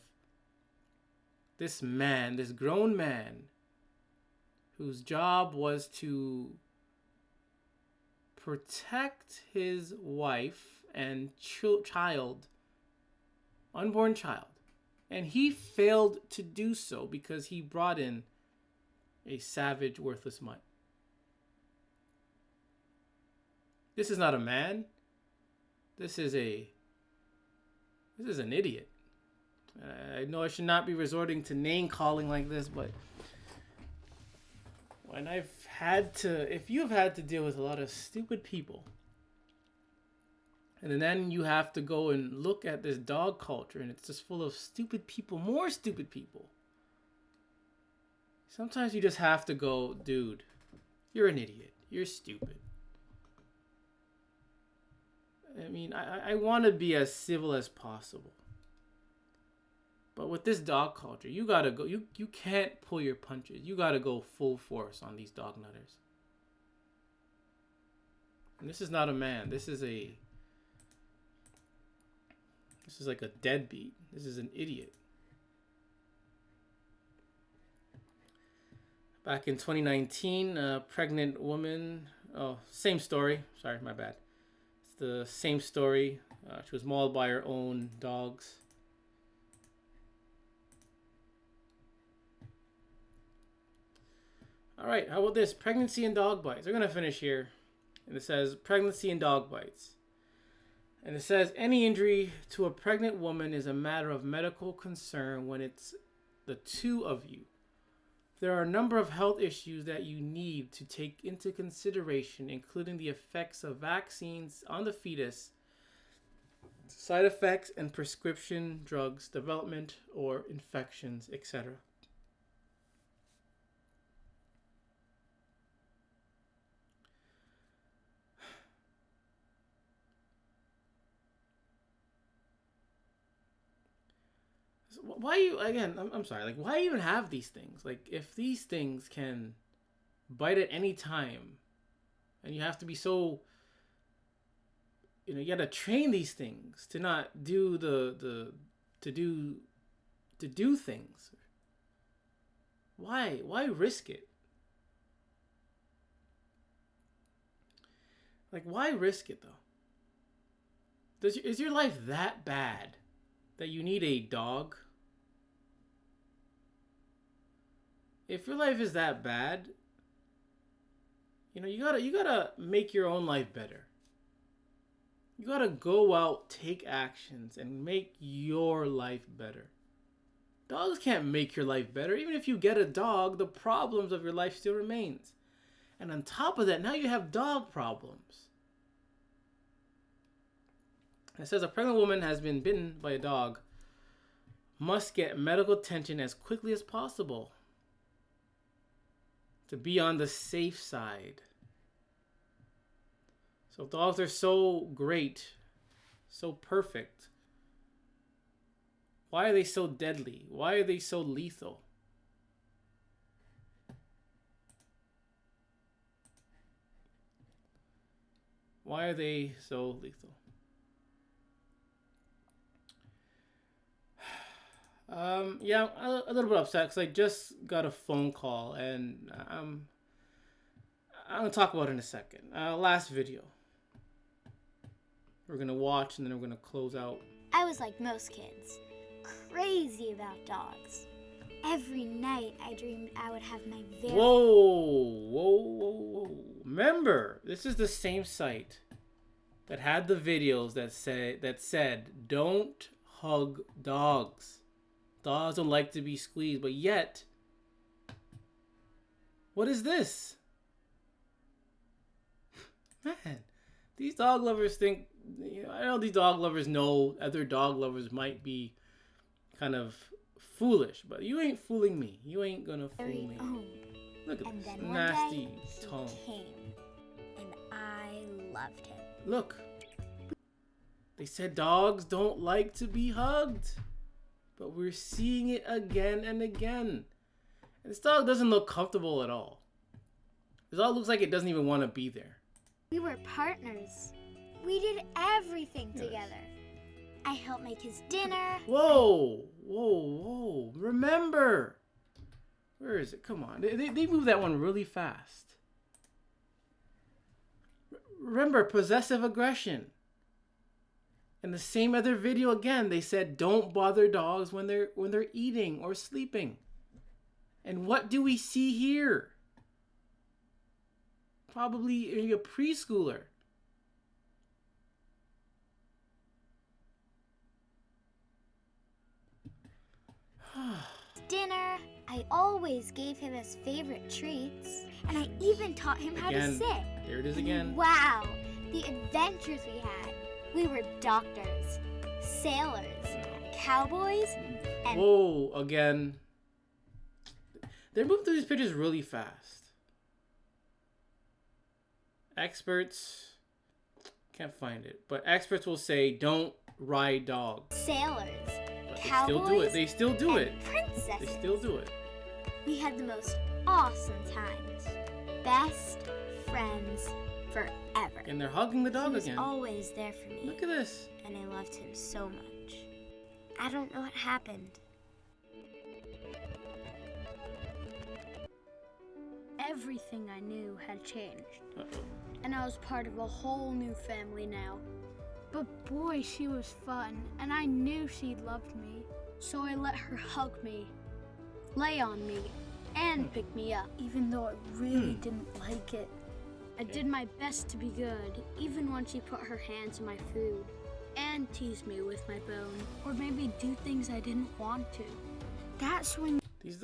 this man, this grown man, whose job was to protect his wife and child, unborn child. And he failed to do so because he brought in a savage, worthless mutt. This is not a man. This is an idiot. I know I should not be resorting to name calling like this, but when if you've had to deal with a lot of stupid people, and then you have to go and look at this dog culture, and it's just full of stupid people, more stupid people. Sometimes you just have to go, dude, you're an idiot. You're stupid. I mean, I want to be as civil as possible. But with this dog culture, you gotta go. You can't pull your punches. You gotta go full force on these dog nutters. And this is not a man. This is like a deadbeat. This is an idiot. Back in 2019, a pregnant woman. Oh, same story. Sorry, my bad. It's the same story. She was mauled by her own dogs. All right, how about this? Pregnancy and dog bites. We're going to finish here. And it says pregnancy and dog bites. And it says any injury to a pregnant woman is a matter of medical concern when it's the two of you. There are a number of health issues that you need to take into consideration, including the effects of vaccines on the fetus, side effects and prescription drugs, development or infections, etc. I'm sorry, like, why even have these things? Like, if these things can bite at any time, and you have to be so, you gotta train these things to not do to do things. Why risk it? Like, why risk it, though? Is your life that bad that you need a dog? If your life is that bad, you gotta make your own life better. You gotta go out, take actions, and make your life better. Dogs can't make your life better. Even if you get a dog, the problems of your life still remains. And on top of that, now you have dog problems. It says a pregnant woman has been bitten by a dog must get medical attention as quickly as possible to be on the safe side. So dogs are so great, so perfect. Why are they so deadly? Why are they so lethal? Why are they so lethal? Yeah, I'm a little bit upset because I just got a phone call, and I'm gonna talk about it in a second. Last video. We're gonna watch, and then we're gonna close out. I was like most kids, crazy about dogs. Every night I dreamed I would have my very... Whoa. Remember, this is the same site that had the videos that said don't hug dogs. Dogs don't like to be squeezed, but yet, what is this? Man, these dog lovers think, I know these dog lovers know other dog lovers might be kind of foolish, but you ain't fooling me. You ain't gonna fool me. Look at this nasty tongue. Came, and I loved him. Look, they said dogs don't like to be hugged, but we're seeing it again and again. And this dog doesn't look comfortable at all. This dog looks like it doesn't even want to be there. We were partners. We did everything together. I helped make his dinner. Whoa. Remember. Where is it? Come on. They moved that one really fast. Remember, possessive aggression. In the same other video again, they said don't bother dogs when they're eating or sleeping. And what do we see here? Probably a preschooler. Dinner. I always gave him his favorite treats, and I even taught him how to sit. There it is again. Wow, the adventures we had. We were doctors, sailors, cowboys, and... Whoa, again. They're moving through these pictures really fast. Experts, can't find it, but experts will say don't ride dogs. Sailors, but cowboys, they still do it. Princesses. They still do it. We had the most awesome times. Best friends forever. And they're hugging the dog He was again. always there for me. Look at this. And I loved him so much. I don't know what happened. Everything I knew had changed. Uh-oh. And I was part of a whole new family now. But boy, she was fun, and I knew she'd loved me. So I let her hug me, lay on me, and pick me up, even though I really didn't like it. I did my best to be good, even when she put her hands in my food, and teased me with my bone, or maybe do things I didn't want to. That's when These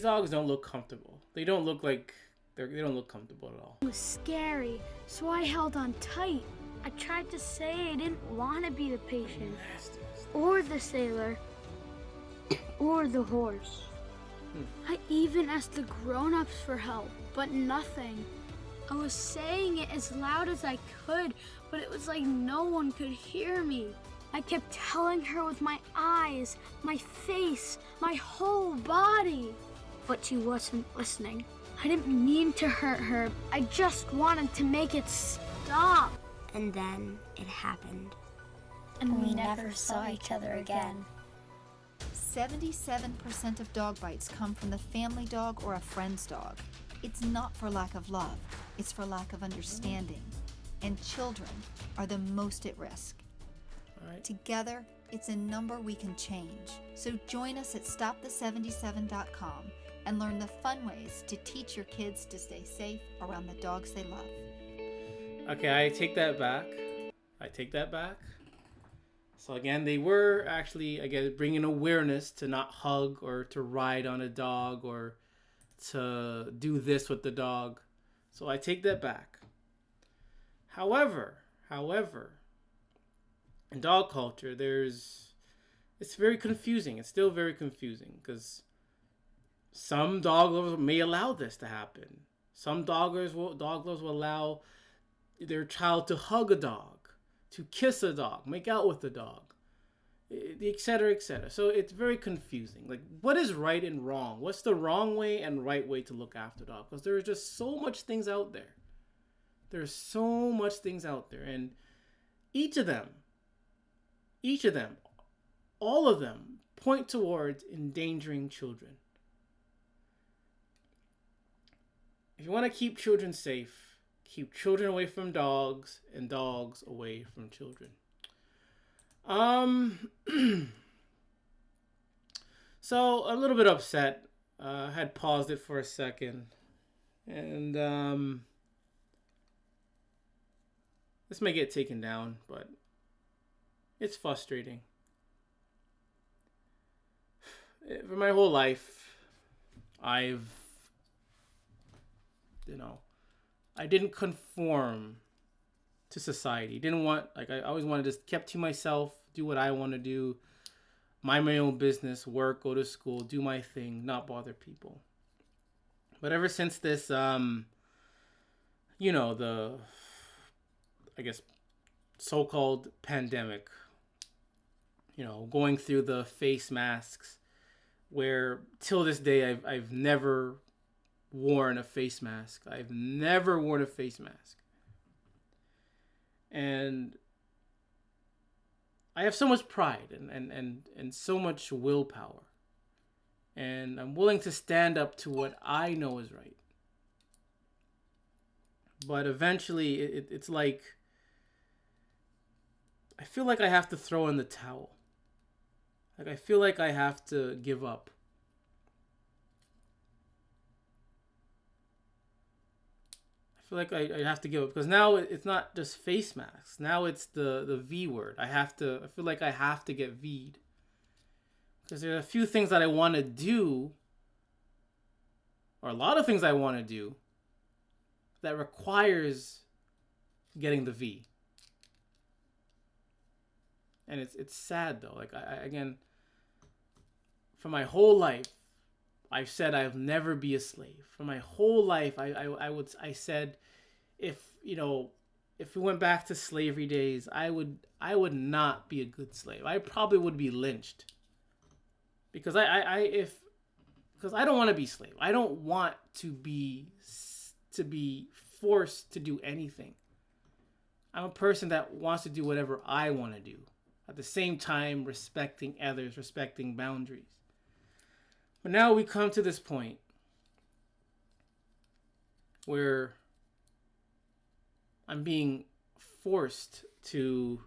dogs don't look comfortable. They don't look like they don't look comfortable at all. it was scary, so I held on tight. I tried to say I didn't want to be the patient, or the sailor, or the horse. I even asked the grown-ups for help, but nothing. I was saying it as loud as I could, but it was like no one could hear me. I kept telling her with my eyes, my face, my whole body. But she wasn't listening. I didn't mean to hurt her. I just wanted to make it stop. And then it happened. And we never saw each other again. 77% of dog bites come from the family dog or a friend's dog. It's not for lack of love, it's for lack of understanding. And children are the most at risk. All right. Together, it's a number we can change. So join us at stopthe77.com and learn the fun ways to teach your kids to stay safe around the dogs they love. Okay, I take that back. So again, they were actually, bringing awareness to not hug or to ride on a dog or to do this with the dog. So I take that back. However, in dog culture, it's very confusing. It's still very confusing because some dog lovers may allow this to happen. Some dog lovers will allow their child to hug a dog, to kiss a dog, make out with the dog. et cetera, et cetera. So it's very confusing. Like, what is right and wrong? What's the wrong way and right way to look after a dog? Because there are just so much things out there. There's so much things out there, and each of them, all of them point towards endangering children. If you want to keep children safe, keep children away from dogs and dogs away from children. So a little bit upset. Had paused it for a second, and this may get taken down, but it's frustrating. For my whole life, I didn't conform to society. I always wanted to just kept to myself, do what I want to do, mind my own business, work, go to school, do my thing, not bother people. But ever since this, so-called pandemic, going through the face masks, where till this day I've never worn a face mask. I've never worn a face mask. And I have so much pride and so much willpower. And I'm willing to stand up to what I know is right. But eventually it's like I feel like I have to throw in the towel. Like I feel like I have to give up. I feel like I have to give up because now it's not just face masks. Now it's the V word. I feel like I have to get V'd. Because there are a few things that I want to do, or a lot of things I want to do, that requires getting the V. And it's sad though. Like again, for my whole life, I've said I'll never be a slave. For my whole life, I said, if we went back to slavery days, I would not be a good slave. I probably would be lynched. Because because I don't want to be a slave. I don't want to be forced to do anything. I'm a person that wants to do whatever I want to do. At the same time, respecting others, respecting boundaries. But now we come to this point where I'm being forced to,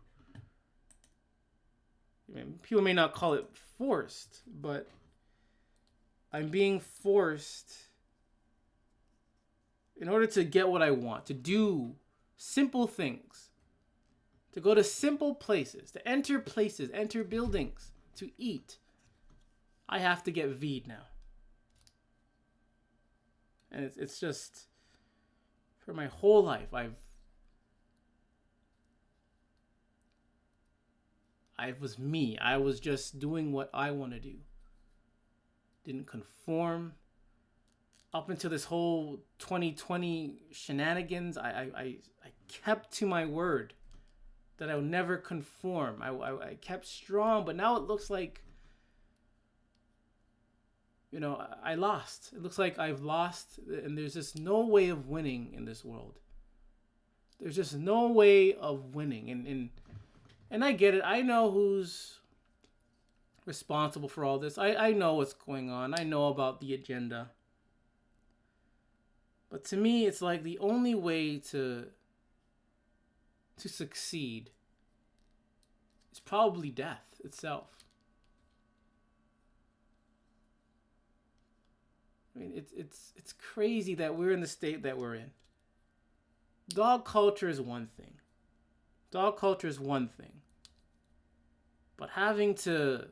people may not call it forced, but I'm being forced in order to get what I want, to do simple things, to go to simple places, to enter buildings, to eat. I have to get V'd now. And it's just, for my whole life, I was me. I was just doing what I want to do. Didn't conform. Up until this whole 2020 shenanigans, I kept to my word that I would never conform. I kept strong, but now it looks like, I lost. It looks like I've lost, and there's just no way of winning in this world. There's just no way of winning. And I get it. I know who's responsible for all this. I know what's going on. I know about the agenda. But to me, it's like the only way to succeed is probably death itself. I mean, it's crazy that we're in the state that we're in. Dog culture is one thing. But having to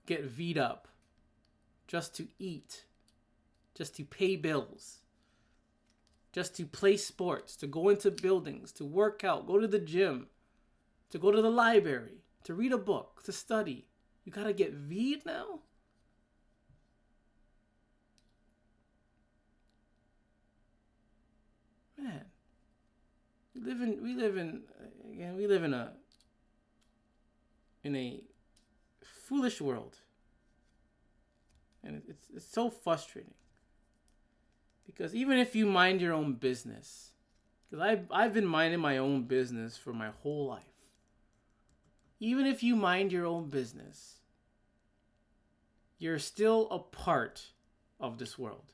get V'd up just to eat, just to pay bills, just to play sports, to go into buildings, to work out, go to the gym, to go to the library, to read a book, to study. You gotta get V'd now? Man, we live in in a foolish world. And it's so frustrating. Because even if you mind your own business, because I've been minding my own business for my whole life. Even if you mind your own business, you're still a part of this world.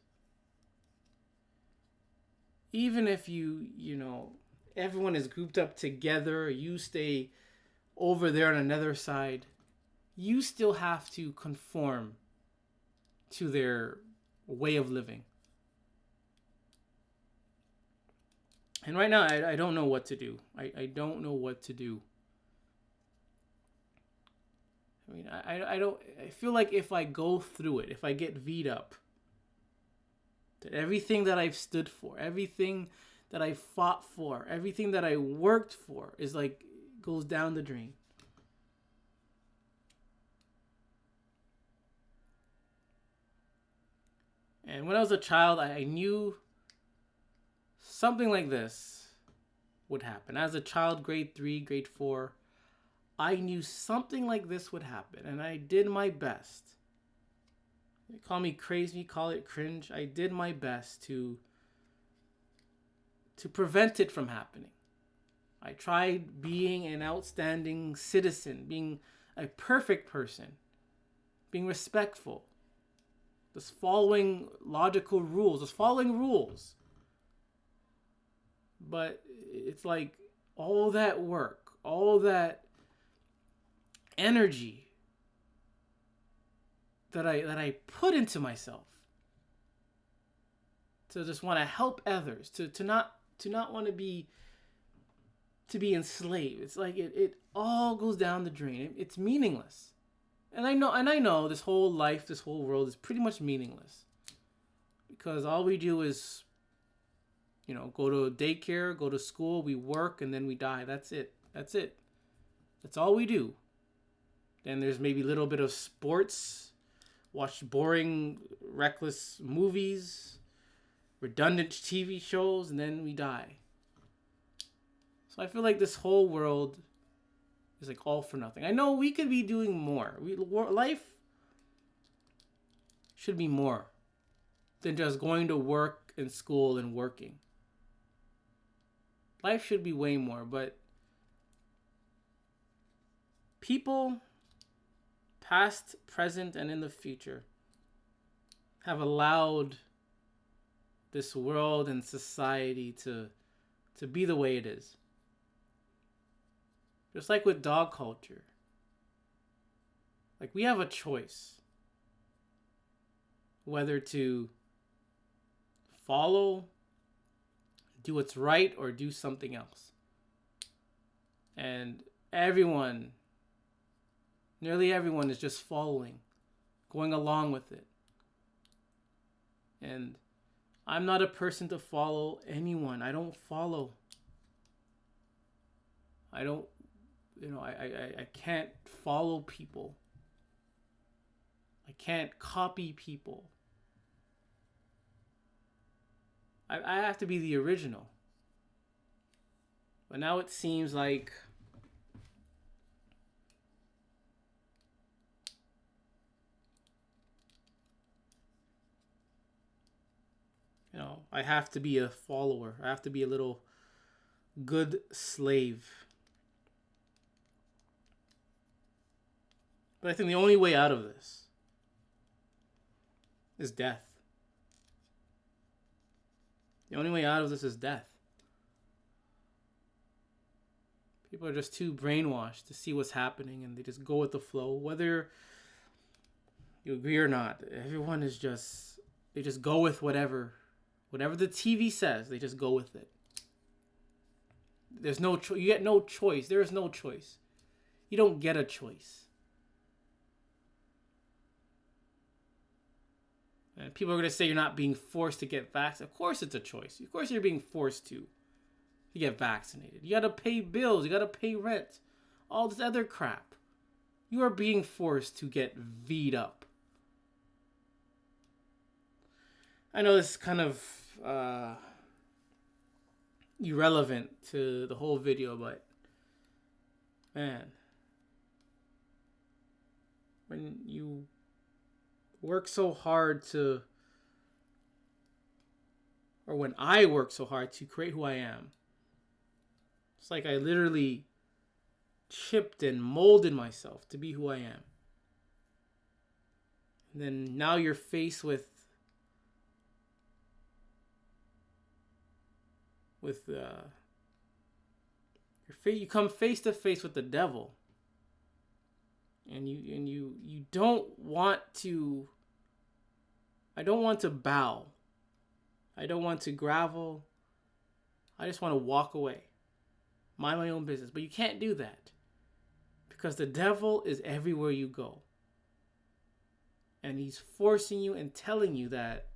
Even if you know, everyone is grouped up together, you stay over there on another side, you still have to conform to their way of living. And right now, I don't know what to do. I don't know what to do. I mean, I feel like if I go through it, if I get V'd up, that everything that I've stood for, everything that I fought for, everything that I worked for is like, goes down the drain. And when I was a child, I knew something like this would happen. As a child, grade 3, grade 4, I knew something like this would happen, and I did my best. They call me crazy, call it cringe. I did my best to prevent it from happening. I tried being an outstanding citizen, being a perfect person, being respectful, just following logical rules, just following rules. But it's like all that work, all that energy that I put into myself to just want to help others, to not want to be enslaved. It's like it all goes down the drain. It's meaningless. And I know this whole life, this whole world is pretty much meaningless. Because all we do is, you know, go to daycare, go to school, we work, and then we die. That's it. That's it. That's all we do. Then there's maybe a little bit of sports, watch boring, reckless movies, redundant TV shows, and then we die. So I feel like this whole world is like all for nothing. I know we could be doing more. Life should be more than just going to work and school and working. Life should be way more, but people, past, present, and in the future, have allowed this world and society to be the way it is. Just like with dog culture. Like, we have a choice whether to follow, do what's right, or do something else. And nearly everyone is just following, going along with it. And I'm not a person to follow anyone. I don't follow. I don't, I can't follow people. I can't copy people. I have to be the original. But now it seems like I have to be a follower. I have to be a little good slave. But I think the only way out of this is death. The only way out of this is death. People are just too brainwashed to see what's happening, and they just go with the flow. Whether you agree or not, everyone is they just go with whatever the TV says. They just go with it. There's no you get no choice. There is no choice. You don't get a choice. And people are going to say you're not being forced to get vaccinated. Of course it's a choice. Of course you're being forced to get vaccinated. You got to pay bills. You got to pay rent. All this other crap. You are being forced to get V'd up. I know this is kind of irrelevant to the whole video, but man, when you work so hard to, or when I work so hard to create who I am. It's like I literally chipped and molded myself to be who I am. And then now you're faced with you come face to face with the devil, and you don't want to. I don't want to bow. I don't want to grovel. I just want to walk away, mind my own business. But you can't do that because the devil is everywhere you go, and he's forcing you and telling you that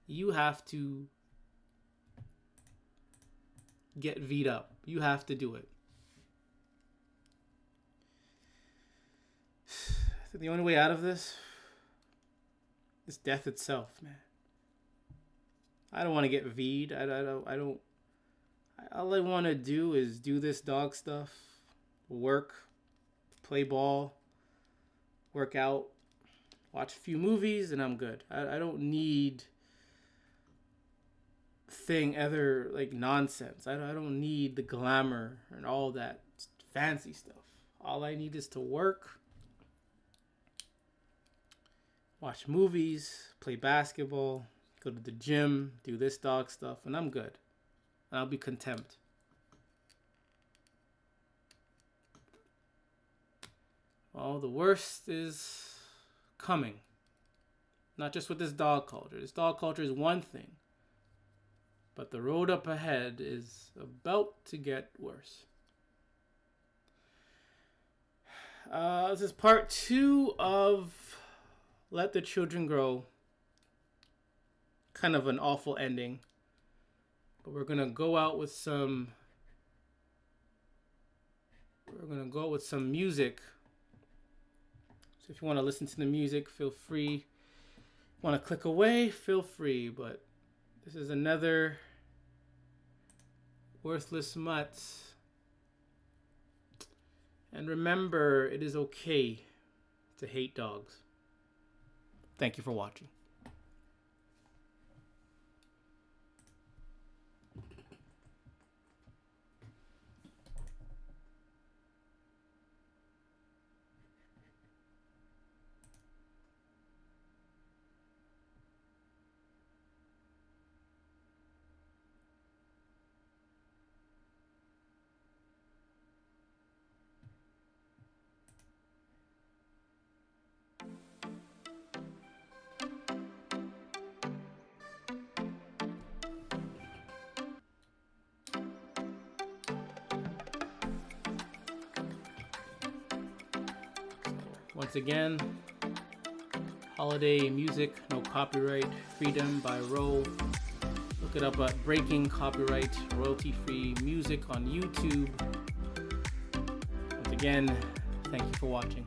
you have to get V'd up. You have to do it. The only way out of this is death itself, man. I don't want to get V'd. I don't. All I want to do is do this dog stuff, work, play ball, work out, watch a few movies, and I'm good. I don't need other like nonsense. I don't need the glamour and all that fancy stuff. All I need is to work, watch movies, play basketball, go to the gym, do this dog stuff, and I'm good. And I'll be content. Well, the worst is coming. Not just with this dog culture. This dog culture is one thing. But the road up ahead is about to get worse. This is part 2 of Let the Children Grow. Kind of an awful ending. But we're going to go out with some... music. So if you want to listen to the music, feel free. Want to click away, feel free. But this is another worthless Mutts. And remember, it is okay to hate dogs. Thank you for watching. Once again, holiday music, no copyright, Freedom by Roe. Look it up at Breaking Copyright, royalty-free music on YouTube. Once again, thank you for watching.